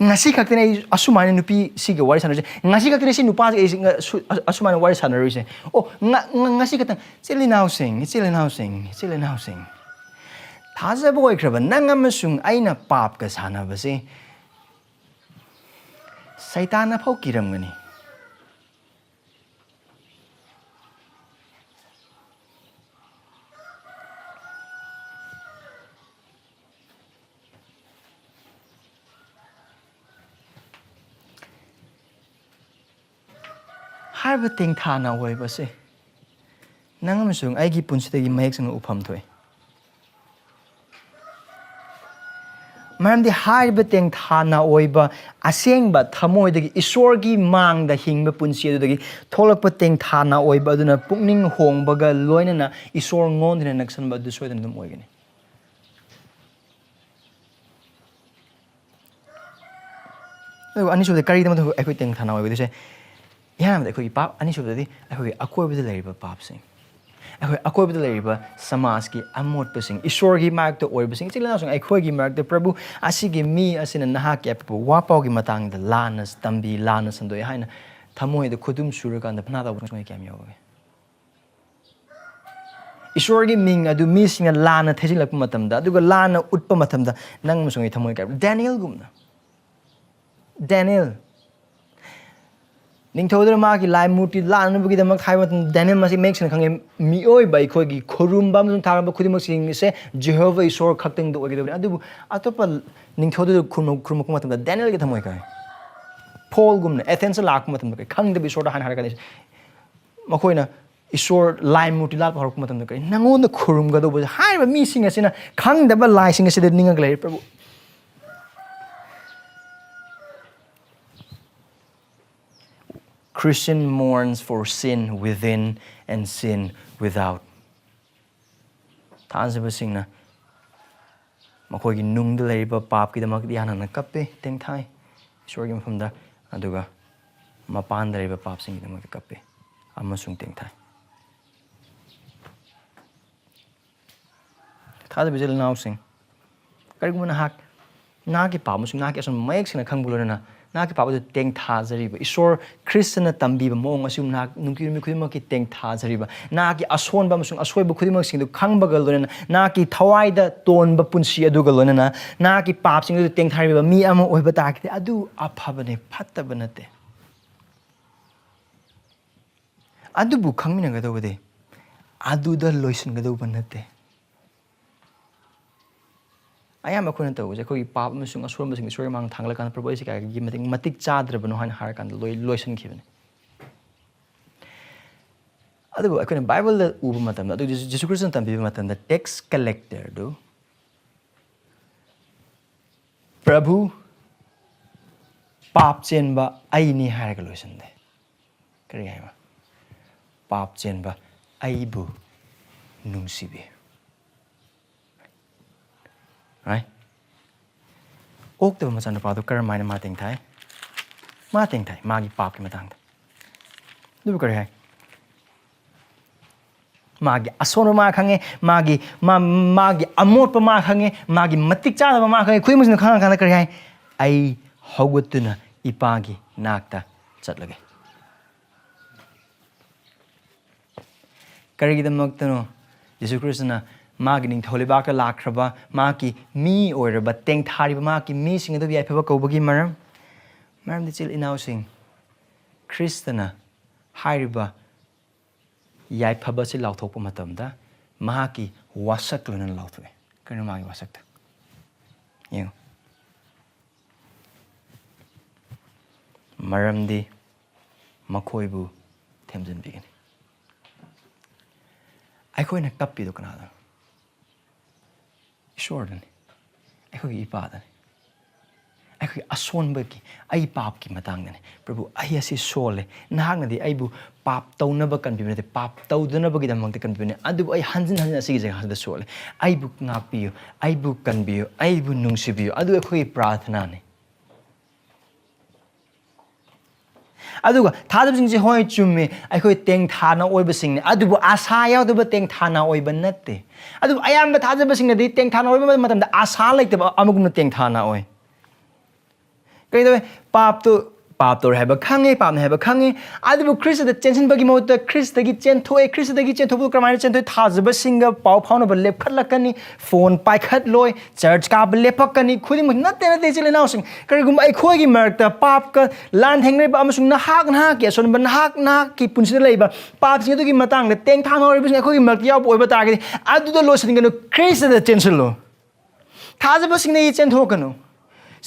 ngasi kaktene asumane nupi siga wari sanare ngasi kaktene si nupa asumane wari sanare se o ngasi katang chilin housing thaja boy kraba nangam sung aina pap ka sana base saitana phau kiram gani harba ting thana hoi base nangam sung ai gi punsitagi mayek sang upham thoi maram di harba ting thana oiba aseng ba thamoi dagi isor gi mang da hingba punsi adu dagi tholak pa ting thana oiba aduna pukning hong baga loina na isor ngon dina naksan ba du soidan dum oigani ani so de kari dam ai khoi ting thana oiba dise yana da khoi pap ani so de ai khoi akoi ba de lai ba pap sing ꯑꯩꯈꯣꯏꯕꯗ ꯂꯩꯔꯤꯕ ꯁꯃꯥꯖꯀꯤ ꯑꯃꯣꯠꯄꯁꯤꯡ ꯏꯁꯣꯔꯒꯤ ꯃꯥꯌꯣꯛꯇ ꯑꯣꯏꯕꯁꯤꯡ ꯏꯆꯤꯜ ꯏꯅꯥꯎꯁꯤꯡ ꯑꯩꯈꯣꯏꯒꯤ ꯃꯔꯛꯇ ꯄ꯭ꯔꯚꯨ ꯑꯁꯤꯒꯤ ꯃꯤ ꯑꯁꯤꯅ ꯅꯍꯥꯛꯀꯤ ꯑꯄꯤꯛꯄ ꯋꯥꯄꯥꯎꯒꯤ ꯃꯇꯥꯡꯗ ꯂꯥꯟꯅ ꯇꯝꯕꯤ ꯂꯥꯟꯅ ꯁꯟꯗꯣꯛꯑꯦ ꯍꯥꯏꯅ ꯊꯃꯣꯏꯗ ꯈꯨꯗꯨꯝ ꯁꯨꯔꯀꯥꯟꯗ ꯐꯅꯥ ꯇꯧꯕ ꯀꯌꯥꯝ ꯌꯥꯎꯒꯦ ꯏꯁꯣꯔꯒꯤ ꯃꯤꯡ ꯑꯗꯨ ꯃꯤꯁꯤꯡꯅ ꯂꯥꯟꯅ ꯊꯩꯖꯤꯜꯂꯛꯄ ꯃꯇꯝꯗ ꯑꯗꯨꯒ ꯂꯥꯟꯅ ꯎꯠꯄ ꯃꯇꯝꯗ ꯅꯪ ꯑꯃꯁꯨꯡ ꯑꯩ ꯊꯃꯣꯏ ꯀꯥꯏꯕ ꯗꯦꯅꯤꯌꯦꯜꯒꯨꯝꯅ ꯗꯦꯅꯤꯌꯦꯜ ꯅꯤꯡꯊꯧꯗꯨꯅ ꯃꯥꯒꯤ ꯂꯥꯏ ꯃꯨꯔꯇꯤ ꯂꯥꯟꯅꯕꯒꯤꯗꯃꯛ ꯍꯥꯏꯕ ꯃꯇꯝꯗ ꯗꯦꯅꯤꯌꯦꯜ ꯃꯁꯤ ꯃꯌꯦꯛ ꯁꯦꯡꯅ ꯈꯪꯉꯦ ꯃꯤꯑꯣꯏꯕ ꯑꯩꯈꯣꯏꯒꯤ ꯈꯨꯔꯨꯝꯕ ꯑꯃꯁꯨꯡ ꯊꯥꯒꯠꯄ ꯈꯨꯗꯤꯡꯃꯛꯁꯤꯡꯁꯦ ꯖꯦꯍꯣꯚꯥ ꯏꯁꯣꯔ ꯈꯛꯇꯪꯗ ꯑꯣꯏꯒꯗꯕꯅꯤ ꯑꯗꯨꯕꯨ ꯑꯇꯣꯞꯄ ꯅꯤꯡꯊꯧꯗꯨꯗ ꯈꯨꯔꯨꯝꯃꯛꯄ ꯃꯇꯝꯗ ꯗꯦꯅꯤꯌꯦꯜꯒꯤ ꯊꯃꯣꯏ ꯀꯥꯏ ꯄꯣꯜꯒꯨꯝꯅ ꯑꯦꯊꯦꯟꯁꯇ ꯂꯥꯛꯄ ꯃꯇꯝꯗ ꯀꯔꯤ ꯈꯪꯗꯕ ꯏꯁꯣꯔꯗ ꯍꯥꯏꯅ ꯍꯥꯏꯔꯀꯥꯟꯗ ꯃꯈꯣꯏꯅ ꯏꯁꯣꯔ ꯂꯥꯏ ꯃꯨꯔꯇꯤ ꯂꯥꯠꯄ ꯍꯧꯔꯛꯄ ꯃꯇꯝꯗ ꯀꯔꯤ ꯅꯪꯉꯣꯟꯗ ꯈꯨꯔꯨꯝꯒꯗꯧꯕꯁꯦ ꯍꯥꯏꯔꯤꯕ ꯃꯤꯁꯤꯡ ꯑꯁꯤꯅ ꯈꯪꯗꯕ ꯂꯥꯏꯁꯤꯡ ꯑꯁꯤꯗ ꯅꯤꯡꯉꯒ ꯂꯩꯔꯦ ꯄ꯭ꯔꯚꯨ Christian mourns for sin within and sin without. ꯊꯥꯖꯕꯁꯤꯡꯅ ꯃꯈꯣꯏꯒꯤ ꯅꯨꯡꯗ ꯂꯩꯔꯤꯕ ꯄꯥꯞꯀꯤꯗꯃꯛꯇ ꯌꯥꯅꯅ ꯀꯞꯄꯦ ꯇꯦꯡꯊꯥꯏ ꯏꯁꯣꯔꯒꯤ ꯃꯐꯝꯗ ꯑꯗꯨꯒ ꯃꯄꯥꯟꯗ ꯂꯩꯔꯤꯕ ꯄꯥꯞꯁꯤꯡꯒꯤꯗꯃꯛꯇ ꯀꯞꯄꯦ ꯑꯃꯁꯨꯡ ꯇꯦꯡꯊꯥꯏ ꯊꯥꯖꯕ ꯏꯆꯤꯜ ꯏꯅꯥꯎꯁꯤꯡ ꯀꯔꯤꯒꯨꯝꯕ ꯅꯍꯥꯛꯀꯤ ꯄꯥꯞ ꯑꯃꯁꯨꯡ ꯅꯍꯥꯛꯀꯤ ꯑꯁꯣꯟꯕ ꯃꯌꯦꯛ ꯁꯦꯡꯅ ꯈꯪꯕ ꯂꯣꯏꯅꯅ ꯅꯍꯥꯛꯀꯤ ꯄꯥꯞ ꯑꯗꯨ ꯇꯦꯡꯊꯥꯖꯔꯤꯕ ꯏꯁꯣꯔ ꯈ꯭ꯔꯤꯁꯇꯅ ꯇꯝꯕꯤꯕ ꯃꯑꯣꯡ ꯑꯁꯤꯒꯨꯝ ꯅꯍꯥꯛ ꯅꯨꯡꯇꯤ ꯅꯨꯃꯤꯠ ꯈꯨꯗꯤꯡꯃꯛꯀꯤ ꯇꯦꯡꯊꯥꯖꯔꯤꯕ ꯅꯍꯥꯛꯀꯤ ꯑꯁꯣꯟꯕ ꯑꯃꯁꯨꯡ ꯑꯁꯣꯏꯕ ꯈꯨꯗꯤꯡꯃꯛꯁꯤꯡꯗꯨ ꯈꯪꯕꯒ ꯂꯣꯏꯅꯅ ꯅꯍꯥꯛꯀꯤ ꯊꯋꯥꯏꯗ ꯇꯣꯟꯕ ꯄꯨꯟꯁꯤ ꯑꯗꯨꯒ ꯂꯣꯏꯅꯅ ꯅꯍꯥꯛꯀꯤ ꯄꯥꯞꯁꯤꯡ ꯑꯗꯨ ꯇꯦꯡꯊꯥꯔꯤꯕ ꯃꯤ ꯑꯃ ꯑꯣꯏꯕ ꯇꯥꯔꯒꯗꯤ ꯑꯗꯨ ꯑꯐꯕꯅꯦ ꯐꯠꯇꯕ ꯅꯠꯇꯦ ꯑꯗꯨꯕꯨ ꯈꯪꯃꯤꯟꯅꯒꯗꯧꯕꯗꯤ ꯑꯗꯨꯗ ꯂꯣꯏꯁꯤꯟꯒꯗꯧꯕ ꯅꯠꯇꯦ ꯑꯌꯥꯝꯕ ꯑꯩꯈꯣꯏꯅ ꯇꯧꯕꯁꯦ ꯑꯩꯈꯣꯏꯒꯤ ꯄꯥꯞ ꯑꯃꯁꯨꯡ ꯑꯁꯣꯟꯕꯁꯤꯡ ꯏꯁꯣꯔꯒꯤ ꯃꯥꯡꯗ ꯊꯥꯡꯒꯠꯂꯀꯥꯟꯗ ꯄ꯭ꯔꯚꯨ ꯑꯩꯁꯤ ꯀꯌꯥꯒꯤ ꯃꯇꯤꯛ ꯆꯥꯗ꯭ꯔꯕꯅꯣ ꯍꯥꯏꯅ ꯍꯥꯏꯔꯀꯥꯟꯗ ꯂꯣꯏꯁꯤꯟꯈꯤꯕꯅꯤ ꯑꯗꯨꯕꯨ ꯑꯩꯈꯣꯏꯅ ꯕꯥꯏꯕꯜꯗ ꯎꯕ ꯃꯇꯝꯗ ꯑꯗꯨ ꯖꯤꯁꯨ ꯈ꯭ꯔꯤꯁꯇꯅ ꯇꯝꯕꯤꯕ ꯃꯇꯝꯗ ꯇꯦꯛꯁ ꯀꯂꯦꯛꯇꯔꯗꯨ ꯄ꯭ꯔꯚꯨ ꯄꯥꯞ ꯆꯦꯟꯕ ꯑꯩꯅꯤ ꯍꯥꯏꯔꯒ ꯂꯣꯏꯁꯤꯟꯗꯦ ꯀꯔꯤ ꯍꯥꯏꯕ ꯄꯥꯞ ꯆꯦꯟꯕ ꯑꯩꯕꯨ ꯅꯨꯡꯁꯤꯕꯤ right ꯑꯣꯛꯇꯕ ꯃꯆꯥꯅꯨꯄꯥꯗꯨ ꯀꯔꯝꯍꯥꯏꯅ ꯃꯥ ꯇꯦꯡꯊꯥꯏ ꯃꯥꯒꯤ ꯄꯥꯞꯀꯤ ꯃꯇꯥꯡꯗ ꯑꯗꯨꯕꯨ ꯀꯔꯤ ꯍꯥꯏ ꯃꯥꯒꯤ ꯑꯁꯣꯟꯕ ꯃꯥ ꯈꯪꯉꯦ ꯃꯥꯒꯤ ꯑꯃꯣꯠꯄ ꯃꯥ ꯈꯪꯉꯦ ꯃꯥꯒꯤ ꯃꯇꯤꯛ ꯆꯥꯗꯕ ꯃꯥ ꯈꯪꯉꯦ ꯈꯨꯗꯤꯡꯃꯛꯁꯤꯅ ꯈꯪꯉꯀꯥꯟꯗ ꯀꯔꯤ ꯍꯥꯏ ꯑꯩ ꯍꯧꯒꯠꯇꯨꯅ ꯏꯄꯥꯒꯤ ꯅꯥꯛꯇ ꯆꯠꯂꯒꯦ ꯀꯔꯤꯒꯤꯗꯃꯛꯇꯅꯣ ꯌꯤꯁꯨ ꯈ꯭ꯔꯤꯁꯇꯅ ꯃꯥꯒꯤ ꯅꯤꯡꯊꯧ ꯂꯩꯕꯥꯛꯇ ꯂꯥꯛꯈ꯭ꯔꯕ ꯃꯥꯒꯤ ꯃꯤ ꯑꯣꯏꯔꯕ ꯇꯦꯡꯊꯥꯔꯤꯕ ꯃꯥꯒꯤ ꯃꯤꯁꯤꯡ ꯑꯗꯨ ꯌꯥꯏꯐꯕ ꯀꯧꯕꯒꯤ ꯃꯔꯝꯗꯤ ꯏꯆꯤꯜ ꯏꯅꯥꯎꯁꯤꯡ ꯈ꯭ꯔꯤꯁꯇꯅ ꯍꯥꯏꯔꯤꯕ ꯌꯥꯏꯐꯕ ꯑꯁꯤ ꯂꯥꯎꯊꯣꯛꯄ ꯃꯇꯝꯗ ꯃꯍꯥꯛꯀꯤ ꯋꯥꯁꯛ ꯂꯣꯏꯅꯅ ꯂꯥꯎꯊꯣꯛꯑꯦ ꯀꯔꯤꯅꯣ ꯃꯥꯒꯤ ꯋꯥꯁꯛꯇ ꯌꯦꯡꯉꯨ ꯃꯔꯝꯗꯤ ꯃꯈꯣꯏꯕꯨ ꯊꯦꯝꯖꯤꯟꯕꯤꯒꯅꯤ ꯑꯩꯈꯣꯏꯅ ꯀꯞꯄꯤꯗꯣ ꯀꯅꯥꯗꯅꯣ ꯏꯁꯣꯔꯗꯅꯤ ꯑꯩꯈꯣꯏꯒꯤ ꯏꯄꯥꯗꯅꯤ ꯑꯩꯈꯣꯏꯒꯤ ꯑꯁꯣꯟꯕꯒꯤ ꯑꯩ ꯄꯥꯞꯀꯤ ꯃꯇꯥꯡꯗꯅꯤ ꯄ꯭ꯔꯚꯨ ꯑꯩ ꯑꯁꯤ ꯁꯣꯜꯂꯦ ꯅꯍꯥꯛꯅꯗꯤ ꯑꯩꯕꯨ ꯄꯥꯞ ꯇꯧꯅꯕ ꯀꯟꯕꯤꯕ ꯅꯠꯇꯦ ꯄꯥꯞ ꯇꯧꯗꯅꯕꯒꯤꯗꯃꯛꯇ ꯀꯟꯕꯤꯕꯅꯤ ꯑꯗꯨꯕꯨ ꯑꯩ ꯍꯟꯖꯤꯟ ꯍꯟꯖꯤꯟ ꯑꯁꯤꯒꯤ ꯖꯒꯥꯁꯤꯗ ꯁꯣꯜꯂꯦ ꯑꯩꯕꯨ ꯉꯥꯛꯄꯤꯌꯨ ꯑꯩꯕꯨ ꯀꯟꯕꯤꯌꯨ ꯑꯩꯕꯨ ꯅꯨꯡꯁꯤꯕꯤꯌꯨ ꯑꯗꯨ ꯑꯩꯈꯣꯏꯒꯤ ꯄ꯭ꯔꯥꯔꯊꯅꯥꯅꯤ ꯑꯗꯨꯒ ꯊꯥꯖꯕꯁꯤꯡꯁꯦ ꯍꯣꯏ ꯆꯨꯝꯃꯤ ꯑꯩꯈꯣꯏ ꯇꯦꯡꯊꯥꯅ ꯑꯣꯏꯕꯁꯤꯡꯅꯤ ꯑꯗꯨꯕꯨ ꯑꯁꯥ ꯌꯥꯎꯗꯕ ꯇꯦꯡꯊꯥꯅ ꯑꯣꯏꯕ ꯅꯠꯇꯦ ꯑꯗꯨꯕꯨ ꯑꯌꯥꯝꯕ ꯊꯥꯖꯕꯁꯤꯡꯅꯗꯤ ꯇꯦꯡꯊꯥꯅ ꯑꯣꯏꯕ ꯃꯇꯝꯗ ꯑꯁꯥ ꯂꯩꯇꯕ ꯑꯃꯒꯨꯝꯅ ꯇꯦꯡꯊꯥꯅ ꯑꯣꯏ ꯀꯔꯤ ꯇꯧꯋꯦ ꯄꯥꯞ ꯇꯧꯔꯦ ꯍꯥꯏꯕ ꯈꯪꯉꯦ ꯄꯥꯞꯅꯦ ꯍꯥꯏꯕ ꯈꯪꯉꯦ ꯑꯗꯨꯕꯨ ꯈ꯭ꯔꯤꯁꯇꯗ ꯆꯦꯟꯁꯤꯟꯕꯒꯤ ꯃꯍꯨꯠꯇ ꯈ꯭ꯔꯤꯁꯇꯒꯤ ꯆꯦꯟꯊꯣꯛꯑꯦ ꯈ꯭ꯔꯤꯁꯇꯗꯒꯤ ꯆꯦꯟꯊꯣꯛꯄꯗꯨ ꯀꯔꯝꯍꯥꯏꯅ ꯆꯦꯟꯊꯣꯛꯑꯦ ꯊꯥꯖꯕꯁꯤꯡꯒ ꯄꯥꯎ ꯐꯥꯎꯅꯕ ꯂꯦꯞꯈꯠꯂꯛꯀꯅꯤ ꯐꯣꯟ ꯄꯥꯏꯈꯠꯂꯣꯏ ꯆꯔꯆ ꯀꯥꯕ ꯂꯦꯞꯄꯛꯀꯅꯤ ꯈꯨꯗꯤꯡꯃꯛ ꯅꯠꯇꯦ ꯏꯆꯤꯜ ꯏꯅꯥꯎꯁꯤꯡ ꯀꯔꯤꯒꯨꯝꯕ ꯑꯩꯈꯣꯏꯒꯤ ꯃꯔꯛꯇ ꯄꯥꯞꯀ ꯂꯥꯟꯊꯦꯡꯅꯔꯤꯕ ꯑꯃꯁꯨꯡ ꯅꯍꯥꯛꯀꯤ ꯑꯁꯣꯟꯕ ꯅꯍꯥꯛꯀꯤ ꯄꯨꯟꯁꯤꯗ ꯂꯩꯕ ꯄꯥꯞꯁꯤꯡ ꯑꯗꯨꯒꯤ ꯃꯇꯥꯡꯗ ꯇꯦꯡꯊꯥꯅ ꯑꯣꯏꯔꯤꯕꯁꯤꯡ ꯑꯩꯈꯣꯏꯒꯤ ꯃꯔꯛꯇ ꯌꯥꯎꯕ ꯑꯣꯏꯕ ꯇꯥꯔꯒꯗꯤ ꯑꯗꯨꯗ ꯂꯣꯏꯁꯤꯟꯒꯅꯨ ꯈ꯭ꯔꯤꯁꯇꯗ ꯆꯦꯟꯁꯤꯜꯂꯨ ꯊꯥꯖꯕꯁꯤꯡꯗꯒꯤ ꯆꯦꯟꯊꯣꯛꯀꯅꯨ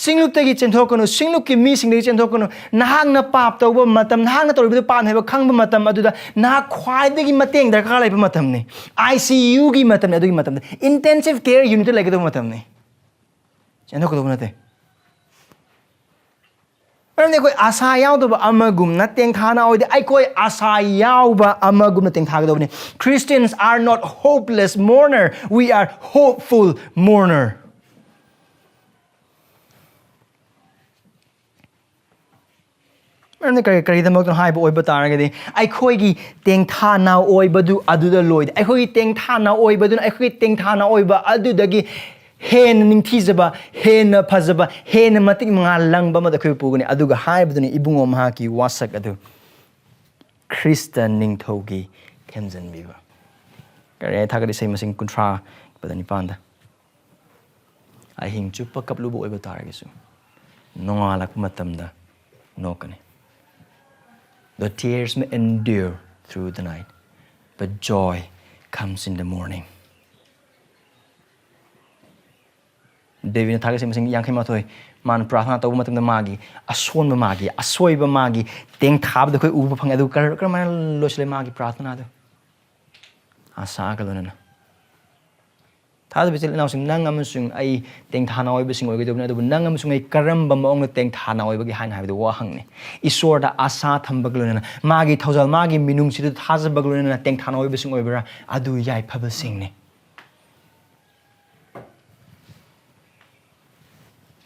ꯁꯤꯡꯂꯨꯞꯇꯒꯤ ꯆꯦꯟꯊꯣꯛꯀꯅꯨ ꯁꯤꯡꯂꯨꯞꯀꯤ ꯃꯤꯁꯤꯡꯗꯒꯤ ꯆꯦꯟꯊꯣꯛꯀꯅꯨ ꯅꯍꯥꯛꯅ ꯄꯥꯞ ꯇꯧꯕ ꯃꯇꯝ ꯅꯍꯥꯛꯅ ꯇꯧꯔꯤꯕꯗꯨ ꯄꯥꯞꯅꯤ ꯍꯥꯏꯕ ꯈꯪꯕ ꯃꯇꯝ ꯑꯗꯨꯗ ꯅꯍꯥꯛ ꯈ꯭ꯋꯥꯏꯗꯒꯤ ꯃꯇꯦꯡ ꯗꯔꯀꯥꯔ ꯂꯩꯕ ꯃꯇꯝꯅꯤ ICUꯒꯤ ꯃꯇꯝꯅꯤ ꯑꯗꯨꯒꯤ ꯃꯇꯝꯗ ꯏꯟꯇꯦꯟꯁꯤቭ ꯀꯦꯌꯔ ꯌꯨꯅꯤꯠꯇ ꯂꯩꯒꯗꯧꯕ ꯃꯇꯝꯅꯤ ꯆꯦꯟꯊꯣꯛꯀꯗꯧꯕ ꯅꯠꯇꯦ ꯃꯔꯝꯗꯤ ꯑꯩꯈꯣꯏ ꯑꯁꯥ ꯌꯥꯎꯗꯕ ꯑꯃꯒꯨꯝꯅ ꯇꯦꯡꯊꯥꯅ ꯑꯣꯏꯗꯦ ꯑꯩꯈꯣꯏ ꯑꯁꯥ ꯌꯥꯎꯕ ꯑꯃꯒꯨꯝꯅ ꯇꯦꯡꯊꯥꯒꯗꯧꯕꯅꯤ Christians are not hopeless mourner we are hopeful mourner มันกระไรทั้งหมดต้องให้บ่อยบ่ตากันดิไอ้ค่อยกี่เตียงท่านาโอยบ่ดูอดูดลอยไอ้ค่อยกี่เตียงท่านาโอยบ่ดูไอ้ค่อยกี่เตียงท่านาโอยบ่อดูดกี่เฮนนิ่งที่จะบ่เฮนพัซบ่เฮนมาติงงาลังบ่มาตะคุยปูกันนี่อดูก็ให้บ่ดูนี่อิบุงอมหากี่วาสักอดูคริสเตียนนิ่งทกีเทมซันบีบ่กระไรถ้าก็ได้ใส่มาสิงกุนทราบ่ได้นี่ปานดาไอ้หิงจุปกับลูบ่อยบ่ตากันสุน้องอาลักมาตำดานอกกันนี่The tears may endure through the night, but joy comes in the morning. David thagay sa masing yang kay matoy man prarthana taw matam na magi aswan ba magi asway ba magi teng thab da koy uba phang adu kar man lo sile magi prarthana do asa ka lo na thad bisil naw sing nang amusung ai teng thana oi bising oi do na do nang amusung ai karam ba maong na teng thana oi ba gi han ha do wa hang ni isor da asa tham ba lo na magi thojal magi minung si do thaz ba lo na teng thana oi bising oi bra adu Yaiphabasing ni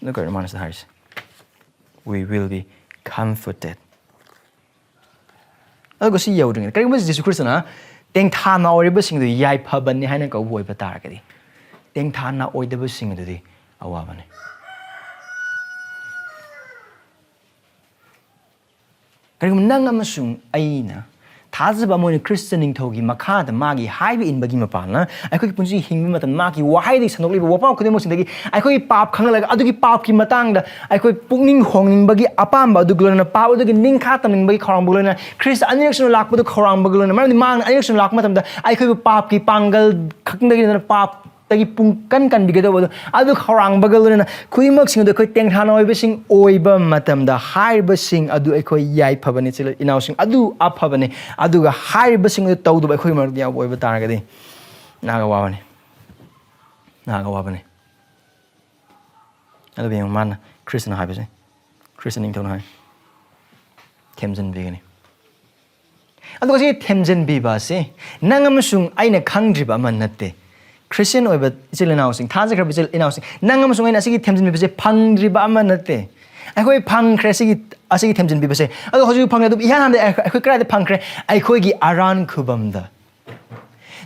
Look at Romanos the Harris. We will be comforted. Ano ko si Yaw dun. Kaya mo si Jesus Christ na, teng thana oi ba sing do Yaiphaban ni hai na ka buhay pa tar ka di. Teng thana oi da ba sing do di awa ba ni. Kaya mo nang amasung ay na 타즈바 모니 크리스천닝 토기 마카다 마기 하이비 인바기 마파나 아이코기 분지 힝비 마탄 마기 와하이디 산옥리비 와파 코데 모신데기 아이코기 밥 칸라가 아두기 밥기 마땅다 아이코기 뿡닝 홍닝바기 아팜바 두글로나 파우두기 닝카 tam닝바기 커랑불로나 크리스 아니렉션 락부도 커랑불로나 마니 망 아니렉션 락 마탐다 아이코기 밥기 빵갈 각나기나 밥 tagi pungkan kan bigado bodo adu khorang bagal na kuimak sing do khoi teng thanoi be sing oiba matam da hai ba sing adu ai khoi Yaiphabani chil inaw sing adu aphabani adu ga hai ba sing do tau do khoi mar dia oiba tar ga di naga wa bani adu be man Christian hai ba sing Christian ning thon hai Temzen be ni adu ga si Temzen be ba se nangam sung aina khangdri ba man natte Christian oiba isil announcing thaza kra bisil announcing nangam sungai na sigi Temzen bi base phangdri ba ma nate ai khoi phang khre sigi asigi Temzen bi base ado hoju phang adu ihan hande ai khoi kra de phang khre ai khoi gi aran khubam da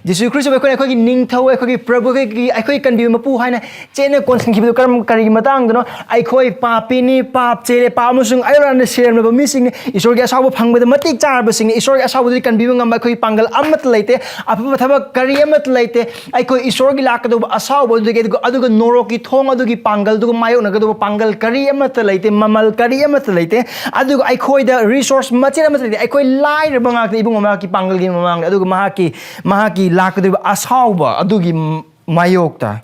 Jesus Christ ai khoi gi ning thau ai khoi gi prabhu gi ai khoi kan bi mapu haina chena konsin gi bi karam kari matang do ai khoi papi ni pap chele pa musung ai ran de share ba missing isor gi asabu phang ba matik char ba sing isor gi asabu kan bi ngam ba khoi pangal amat leite apa thaba kari amat leite ai khoi isor gi lak do asabu de ge adu ga noro ki thong adu gi pangal du mayo na ga do pangal kari amat leite mamal kari amat leite adu ai khoi da resource machira amat leite ai khoi lai ba ngak ibung ma ki pangal gi mamang adu ga maha ki lak do asabu adu gi mayok ta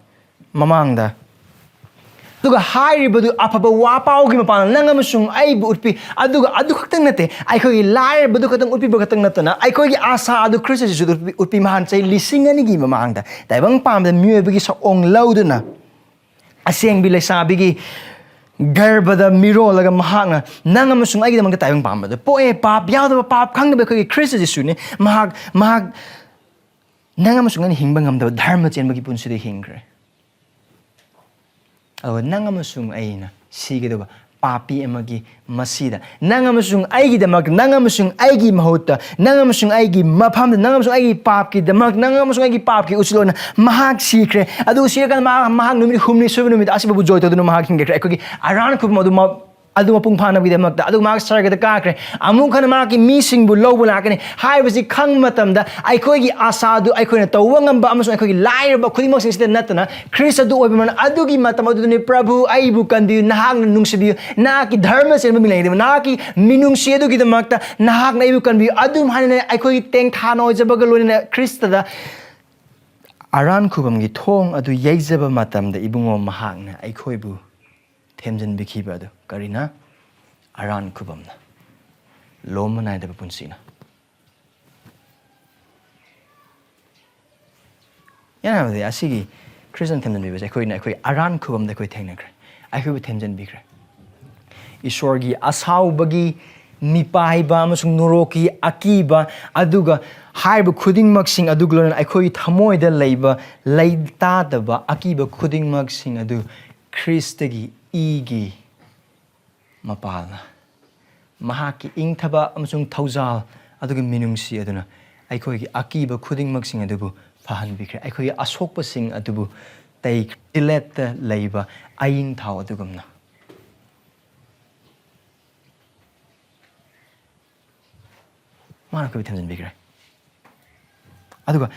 mamang da aduga hairiba du apaba wapau gi mapana nangam sung ai bu utpi aduga adu khaktang nate ai khoi lai bu du khatang utpi bu khatang natana ai khoi gi asa adu Christ Jesus utpi mahan chai lising ani gi mamang da daibang pam da mye bi gi sa ong lauduna aseng bi lesa bi gi garbada miro laga mahang nangam sung ai gi damang daibang pam da poe pap yaw da pap khang da khoi Christ Jesus ni mahag nangam sung ani hingbang ngam da dharma chen ba gi punsi de hingre nangam sung aina sigidoba papi amagi masida nangam sung aigi damak nangam sung aigi mahota nangam sung aigi mapham nangam sung aigi pap ki damak nangam sung aigi pap ki uslona mahak sikre adu sirkan mahak numit humni subnumit asibabu joy to mahak hingre ekogi aran khub modu adu mapung phana bi damak adu mak sarga da kakre amung khana maki mising bu lobu lakani hai basi khang matam da ai khoi gi asa du ai khoi na tawangam ba amasung ai khoi gi lai ba khudi mak sing natana Christ adu obi man adu gi matam adu ni prabhu ai bu kandi nahang nungsibi na ki dharma sen mi lai na ki minung se adu gi damak ta nahak na ibu kandi adu man ai khoi gi teng thano jabaga lona Christ da aran khubam gi thong adu yeizaba matam da ibungo mahak na ai khoi bu Temzen bikiba do karina aran kubamna lomana da punsina yana de asigi Christian Temzen biba koi na koi aran kubam da koi thengna kre ai koi Temzen bikre isorgi asau bagi nipai ba amasung noroki akiba aduga haiba khuding maksing aduglon ai koi thamoi da leiba leita da ba akiba khuding maksing adu Christagi igi mapalna mahaki ingthaba amasung thaujal adugi minungsi aduna aikhoigi akiba khudingmaksing adubu fahanbikre aikhoigi asokpasing adubu tai diletta leiba ain thau adugumna mana ko thamjanbikre aduga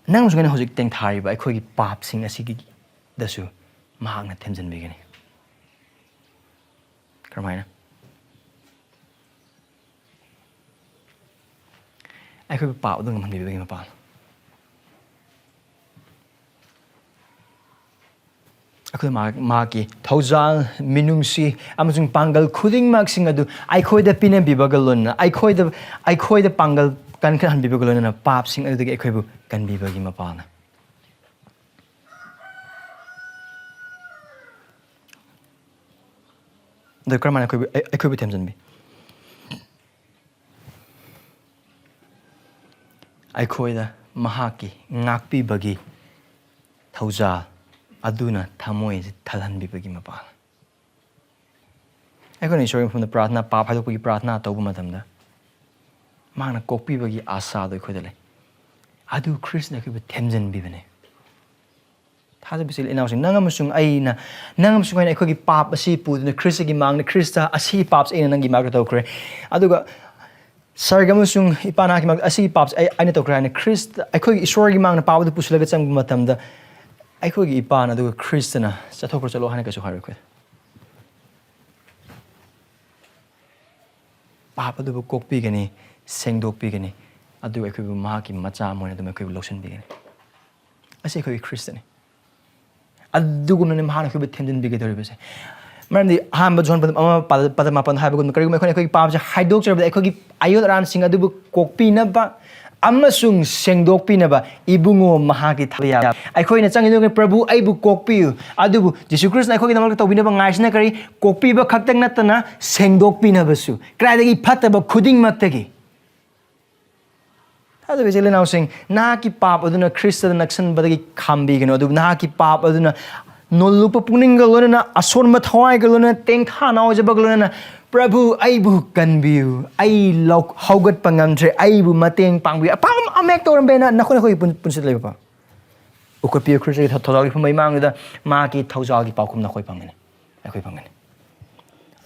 nang sungana hojik teng thariba aikhoigi pap sing asigi dasu mahakna thamjanbigani karmaina aikhoigi pap adung manbibagi mapal aikoi maki thaujal minungsi amasung pangal khuding mak sing adu aikoi da pinem bibagalon aikoi da pangal kan kan bibagalon na pap sing adu aikoi bu kan bibagi mapana the kramana aikoi bu temjan bi aikoi da mahaki ngakpi bagi thaujal aduna thamoi thalhanbibagi mapal aikoi ishori from the pratna pap hadokgi pratna tobu matamda mana kokpibagi asa do aikoi dale adu krishna ki themjan bibane thaja bisil inausing nangamusung aina nangamusung aina aikoi pap asi puduna krishna gi mangna krista asi paps aina nangi magra tokre aduga sargamusung ipana ki mag asi paps aina tokre aina krista aikoi ishori gi mangna pawdu pusulaga chang matamda aikhoigi ipana aduga kristana chathokro chalo hana kasu haru khoi papa du kokpi gani sengdokpi gani adu aikhoigi mahaki macha moina du aikhoigi lotion bi gani ase aikhoigi kristani adugumna ne mahana khoi themjin bi gedori bese marandi hamba jon padam mapan haibagun kari aikhoigi papa ja haidok cher aikhoigi ayod ran sing adu kokpi na ba amasung sengdokpi na ba ibungo mahaki thaya aikhoina changino prabhu aibu kokpiu adubu jesu krishna aikhogi namal tawbina ba ngaisna kari kokpi ba khaktang natana sengdokpi na basu kraidagi phataba khuding maktagi adu besele now sing na ki pap aduna krista naksan badagi khambi gino adu na ki pap aduna nolupa puning galona ason ma thawai galona teng thana ojaba galona prabhu aibu kanbiu ai lok haugat pangamtre aibu mateng pangbi apam amek toram bena nakhona khoi punsit leba pa ukopia krista thawagi phumai mangda ma ki thaujagi paukum na khoi pangane ai khoi pangane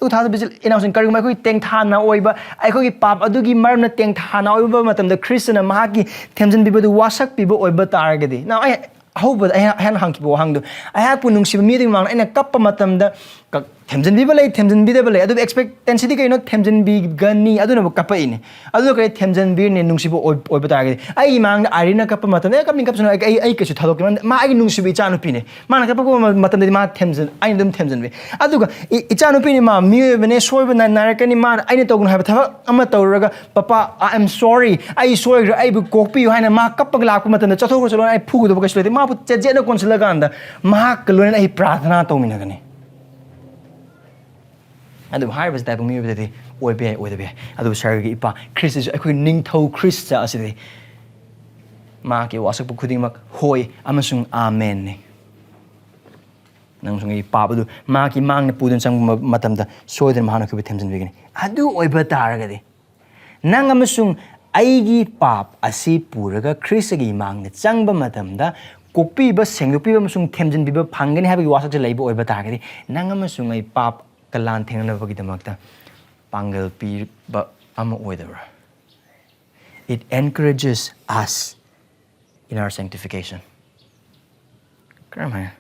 u thada bijil inausing kari ma khoi teng thana oiba ai khoi pap adugi marna teng thana oiba matamda krista na ma ki themjin bibadu wasak pibo oiba targadi now I hope I hang kibo hang do I have punung si mi mang ina kappa matamda themjin bi balai themjin bi de balai adu expect intensity kai no themjin bi gani adu no kappa ine adu kai themjin bi ne nungsi bo oi bata ga ai mang arina kappa matamda kapni kapsuna ai kasu thadok ma ai nungsi bi chanu pi ne mana kappa ko matamda ma themjin ai dum themjin bi adu ga ichanu pi ne ma mi bene soi bana narakani ma ai ne togun ha tha ama tawraga papa I am sorry ai soi ai bu kokpi haina ma kappa la ko matamda chathok chalo ai phugu do kasu le ma pu je na konsila ga anda ma kalon ai प्रार्थना to mina gani adu harvest that me with the oi be adu sargi ipa christ akoi ningthau christa asidi ma ki wasak bu khuding mak hoi amasung amen ni nang sungi pa adu ma ki mang ne pudun sang matam da soiden mahana ku themjin begini adu oi ba taraga de nang amasung aigi pap asi puraga christ gi mang ne changba matam da kokpi ba sengdopi ba amasung themjin bi ba phangani habi wasak je leibo oi ba taraga de nang amasung ai pap kalan thengna bagi damakta pangal pi ba ama oidara it encourages us in our sanctification karma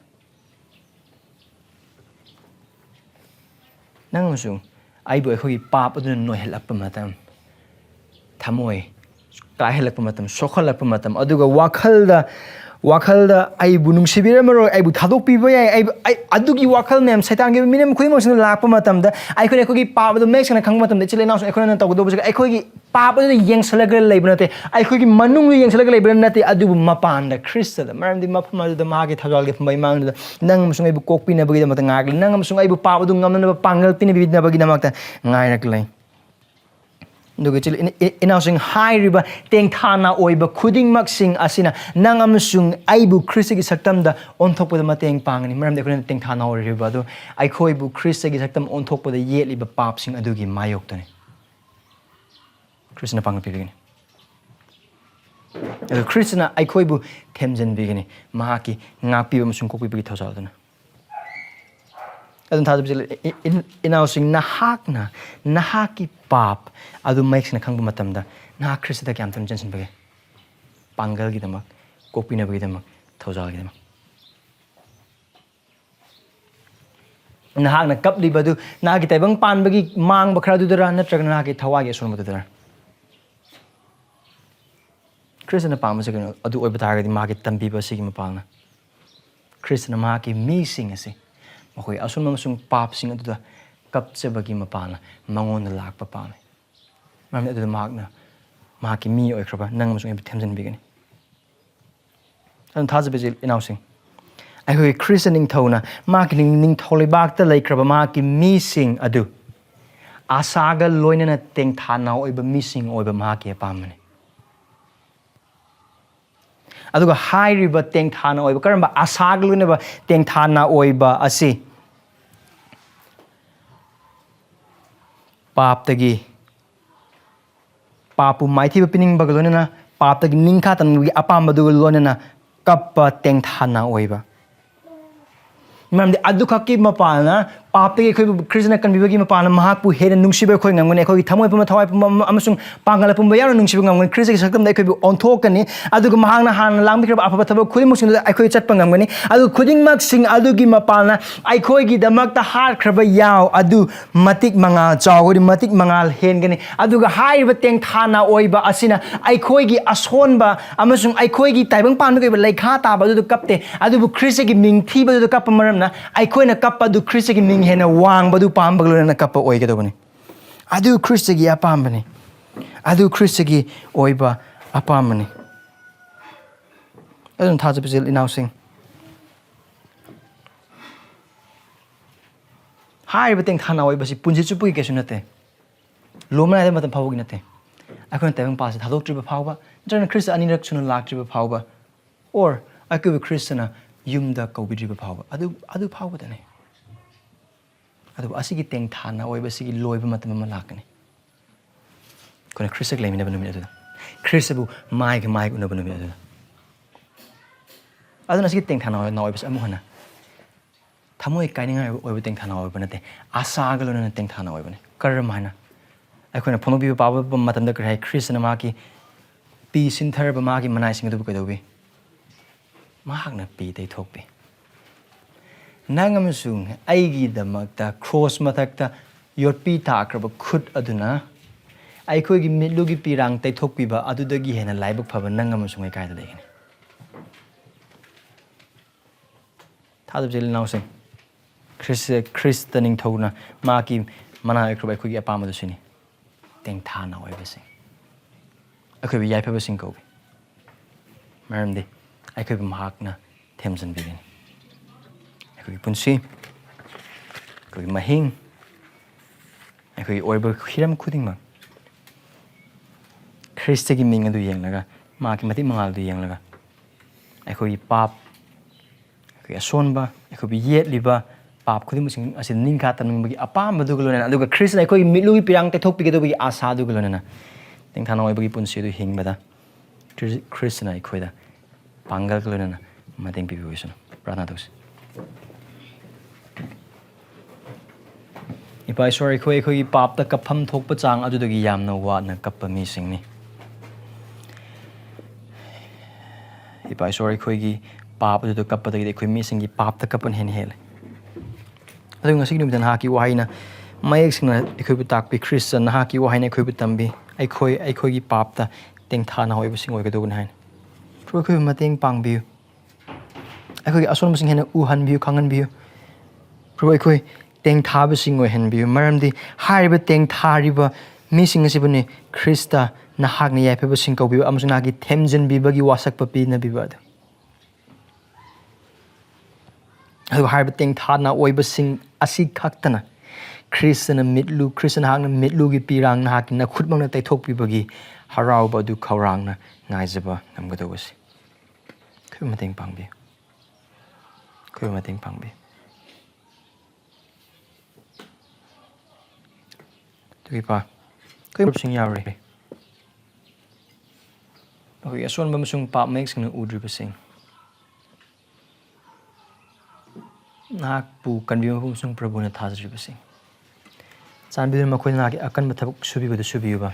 nang musung ai bo khoi pap adun no helap matam thamoi ka helap matam sokhalap matam aduga wakhalda ai bunung sibira maro ai bu thadok pi ba ai adugi wakhal nem saitan ge minem khoi mosna lakpa matam da ai khoi khoi pa ba do mek sana khang matam de chile naus ai khoi na tawdo ba ai khoi gi pa ba de yeng salaga leibna te ai khoi gi manung yeng salaga leibna na te adu mapan da krista da maram di mapma da ma ge thajal ge mai mang da nang musung ai bu kok pi na ba gi da mata ngak nang musung ai bu pa ba du ngam na ba pangal pi ni bi na ba gi na makta ngai nak lai ดูก็จะอินาสิงไฮริบะเต็งทานาโอยบะคุดิ้งมักสิงอาศินะนางอมสุงไอบุคริสต์กิสักตัมดาอนทกปะมาเต็งปังนี่มันเด็กคนนั้นเต็งทานาโอริบะดูไอคอยบุคริสต์กิสักตัมอนทกปะเยลิบะปาบสิงอดูกิมายกตัวนี่คริสต์นะปังกับปีกันคริสต์นะไอคอยบุเทมเจนปีกันนี่มาหากิงาปีบะมาสุงกปีปีเท่าสาวตัวนะadun thadu bijil inaw sing nahak ki pap adu makes na khang matam da na Christ da kyam tam jensen bage pangal gi damak kopi na bage damak thojal gi damak nahak na kap li badu na gi taibang pan bagi mang bakhra du dara na trag na gi thawa gi sun madu dara Christ na pam se gano adu oi bata ga di ma gi Tambiba si gi mapalna Christ na ma ki mi sing ase Makoy asun mamasung pap sing atu da kap se bagi mapana mangon na lak papana mam atu da mak ki mi oi kraba nang masung em temsen bigani an thaza bezil inausing ai hoi christening thona mak ning thole bak ta lai kraba mak ki mi sing adu asaga loina na teng thana oi ba mi sing oi ba mak ki pamani aduga high riba teng thana oiba karamba asaglu ne ba teng thana oiba asi pap tagi papu maithi pining bagalona na pap tagi ningkha tan gi apam badu lona na kappa teng thana oiba mamde adu khaki mapana pap tagi khoi krishna kan bibagi mapana mahak pu hena nungsibe khoi ngamone khoi thamoi puma thawai puma amasung pangala pumba yaro nungsibe ngamone krishna saktam dai khoi on thokani adu ga mahangna han langbi khra apa thaba khoi musing ai khoi chatpa ngamani adu khuding mak sing adu gi mapana ai khoi gi damak ta har khra yaw adu matik manga chawri matik mangal hen gani adu ga hai ba teng thana oiba asina ai khoi gi ason ba amasung ai khoi gi taibang pan ga leikha ta ba du kapte adu bu krishna gi ming thi ba du kap maram na ai khoi na kap du krishna gi hena wang badu pam baglo na kappa oi gedobani adu Christ gi apam bani adu Christ gi oiba apam bani adun thaja bizil inausing hai beteng thana oiba si punji chu pui kesu nate lomna de matam phawogi nate akon tebang pas thadok tri ba phawba jana Christ ani rak chunu lak tri ba phawba or aku Christiana yumda ko bi tri ba phawba adu phawba dane adu asigi teng thana oiba sigi loiba matam ma lakani kone Christ glemi na banumi adu Christ bu mai una banumi adu adu asigi teng thana oiba amu hana thamoi kaininga oiba teng thana oiba nate asa galo na teng thana oiba ne karmana akhona phono bi ba matam da krai Christ na ma ki pi sinthar ba ma ki manai sing adu ko dobi ma hak na pi dei thok pi nangamasung aigi damakta cross mathakta yotpi takraba khut aduna aikhoi gi mitlugi pirang taithok piba adudagi hena laibuk phaba nangamasung ai kaida legani thadab jel nausing christianing thona maki mana aikhoi gi apama du sini teng thana oi bese aikhoi bi Yaiphabasing ko maramdi aikhoi bi mahakna themsan bigani Aku punsi, aku mahing, aku oiba hiram kuding mak. Christ gi minga du yang laga, ma ki mati mangal du yang laga. Aku pap, aku ason ba, aku yet liba, pap kuding musing asin ningka tan bagi apa madu gulona. Aduga Christ aku mitlu gi pirang te thok pi bagi asa du gulona. Teng thana oiba gi punsi du hing bada. Christ na aku da pangal gulona mateng pi bi wisuna. Prana dos. Ipai sorry khoi pap ta kapham thok pa chang adu dagi yam na wa na kappa mi sing ni Ipai sorry khoi gi pap adu kappa dagi khoi mi sing gi pap ta kapan hen hel adu ngasi ni dan ha ki wahai na mai sing na khoi bu tak pi Christian ha ki wahai na khoi bu tambi ai khoi gi pap ta teng tha na hoi bu sing oi ga du gun hain khoi ma teng pang bi ai khoi ason bu sing hen u han bi khangan bi khoi teng thaba singoi hen bi maramdi hariba teng thariba mi sing asibuni Christa na hak ni Yaiphabasing ko bi amusuna gi themjen bi bagi wasak papi na bi bad adu hariba teng thana oiba sing asi khaktana Krishna mitlu Krishna hangna mitlu gi pirang na hakin na khutmang na taithok pibagi harauba du khaurang na ngaijaba namgadawasi khoi mateng pangbi tui pa khoi sing yawri okay aswan bamusung pa mek sing na udri basing nak pu kanbi bamusung prabhu na thazri basing Sanbidun makhoi na akan mathabuk subi badu subi ba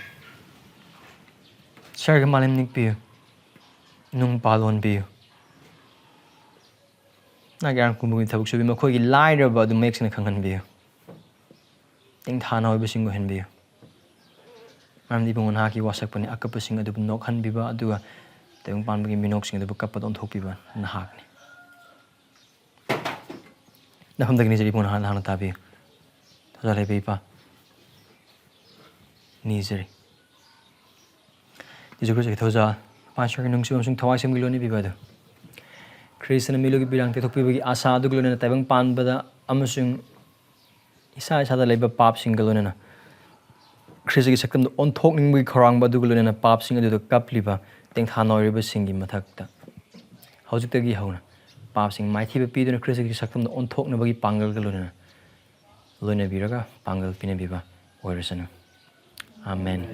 Sarga malim nikpiyo nung palon biyo Nagyarang kumbugi thabuk subi makhoi gi laira ba du mek sing khangan biyo Ting thana hoi basing go hen biyo Maram di bungon haki wasak pani akap basing adu nok han biba aduga tayong panbagi minok sing adu kapad on thok biba na hak ni Naham dagni jari bungon hana tabi Thazalai bipa Nizari Dijo Krishna ki thoja Panchar ki nungsi bamsung thawai sem giloni bibado Krishna milu ki birang te thok bibagi asa adu giloni na taibang pan bada amasung isa isa da laiba pap sing giloni na Krishna ki sakam on thok ning bagi kharang badu giloni na pap sing adu kap liba teng thanoi riba singi mathakta Haujik tagi hauna pap sing mai thiba pi duna Krishna ki sakam on thok na bagi pangal giloni na Loina biraga pangal pina biba oirasana Amen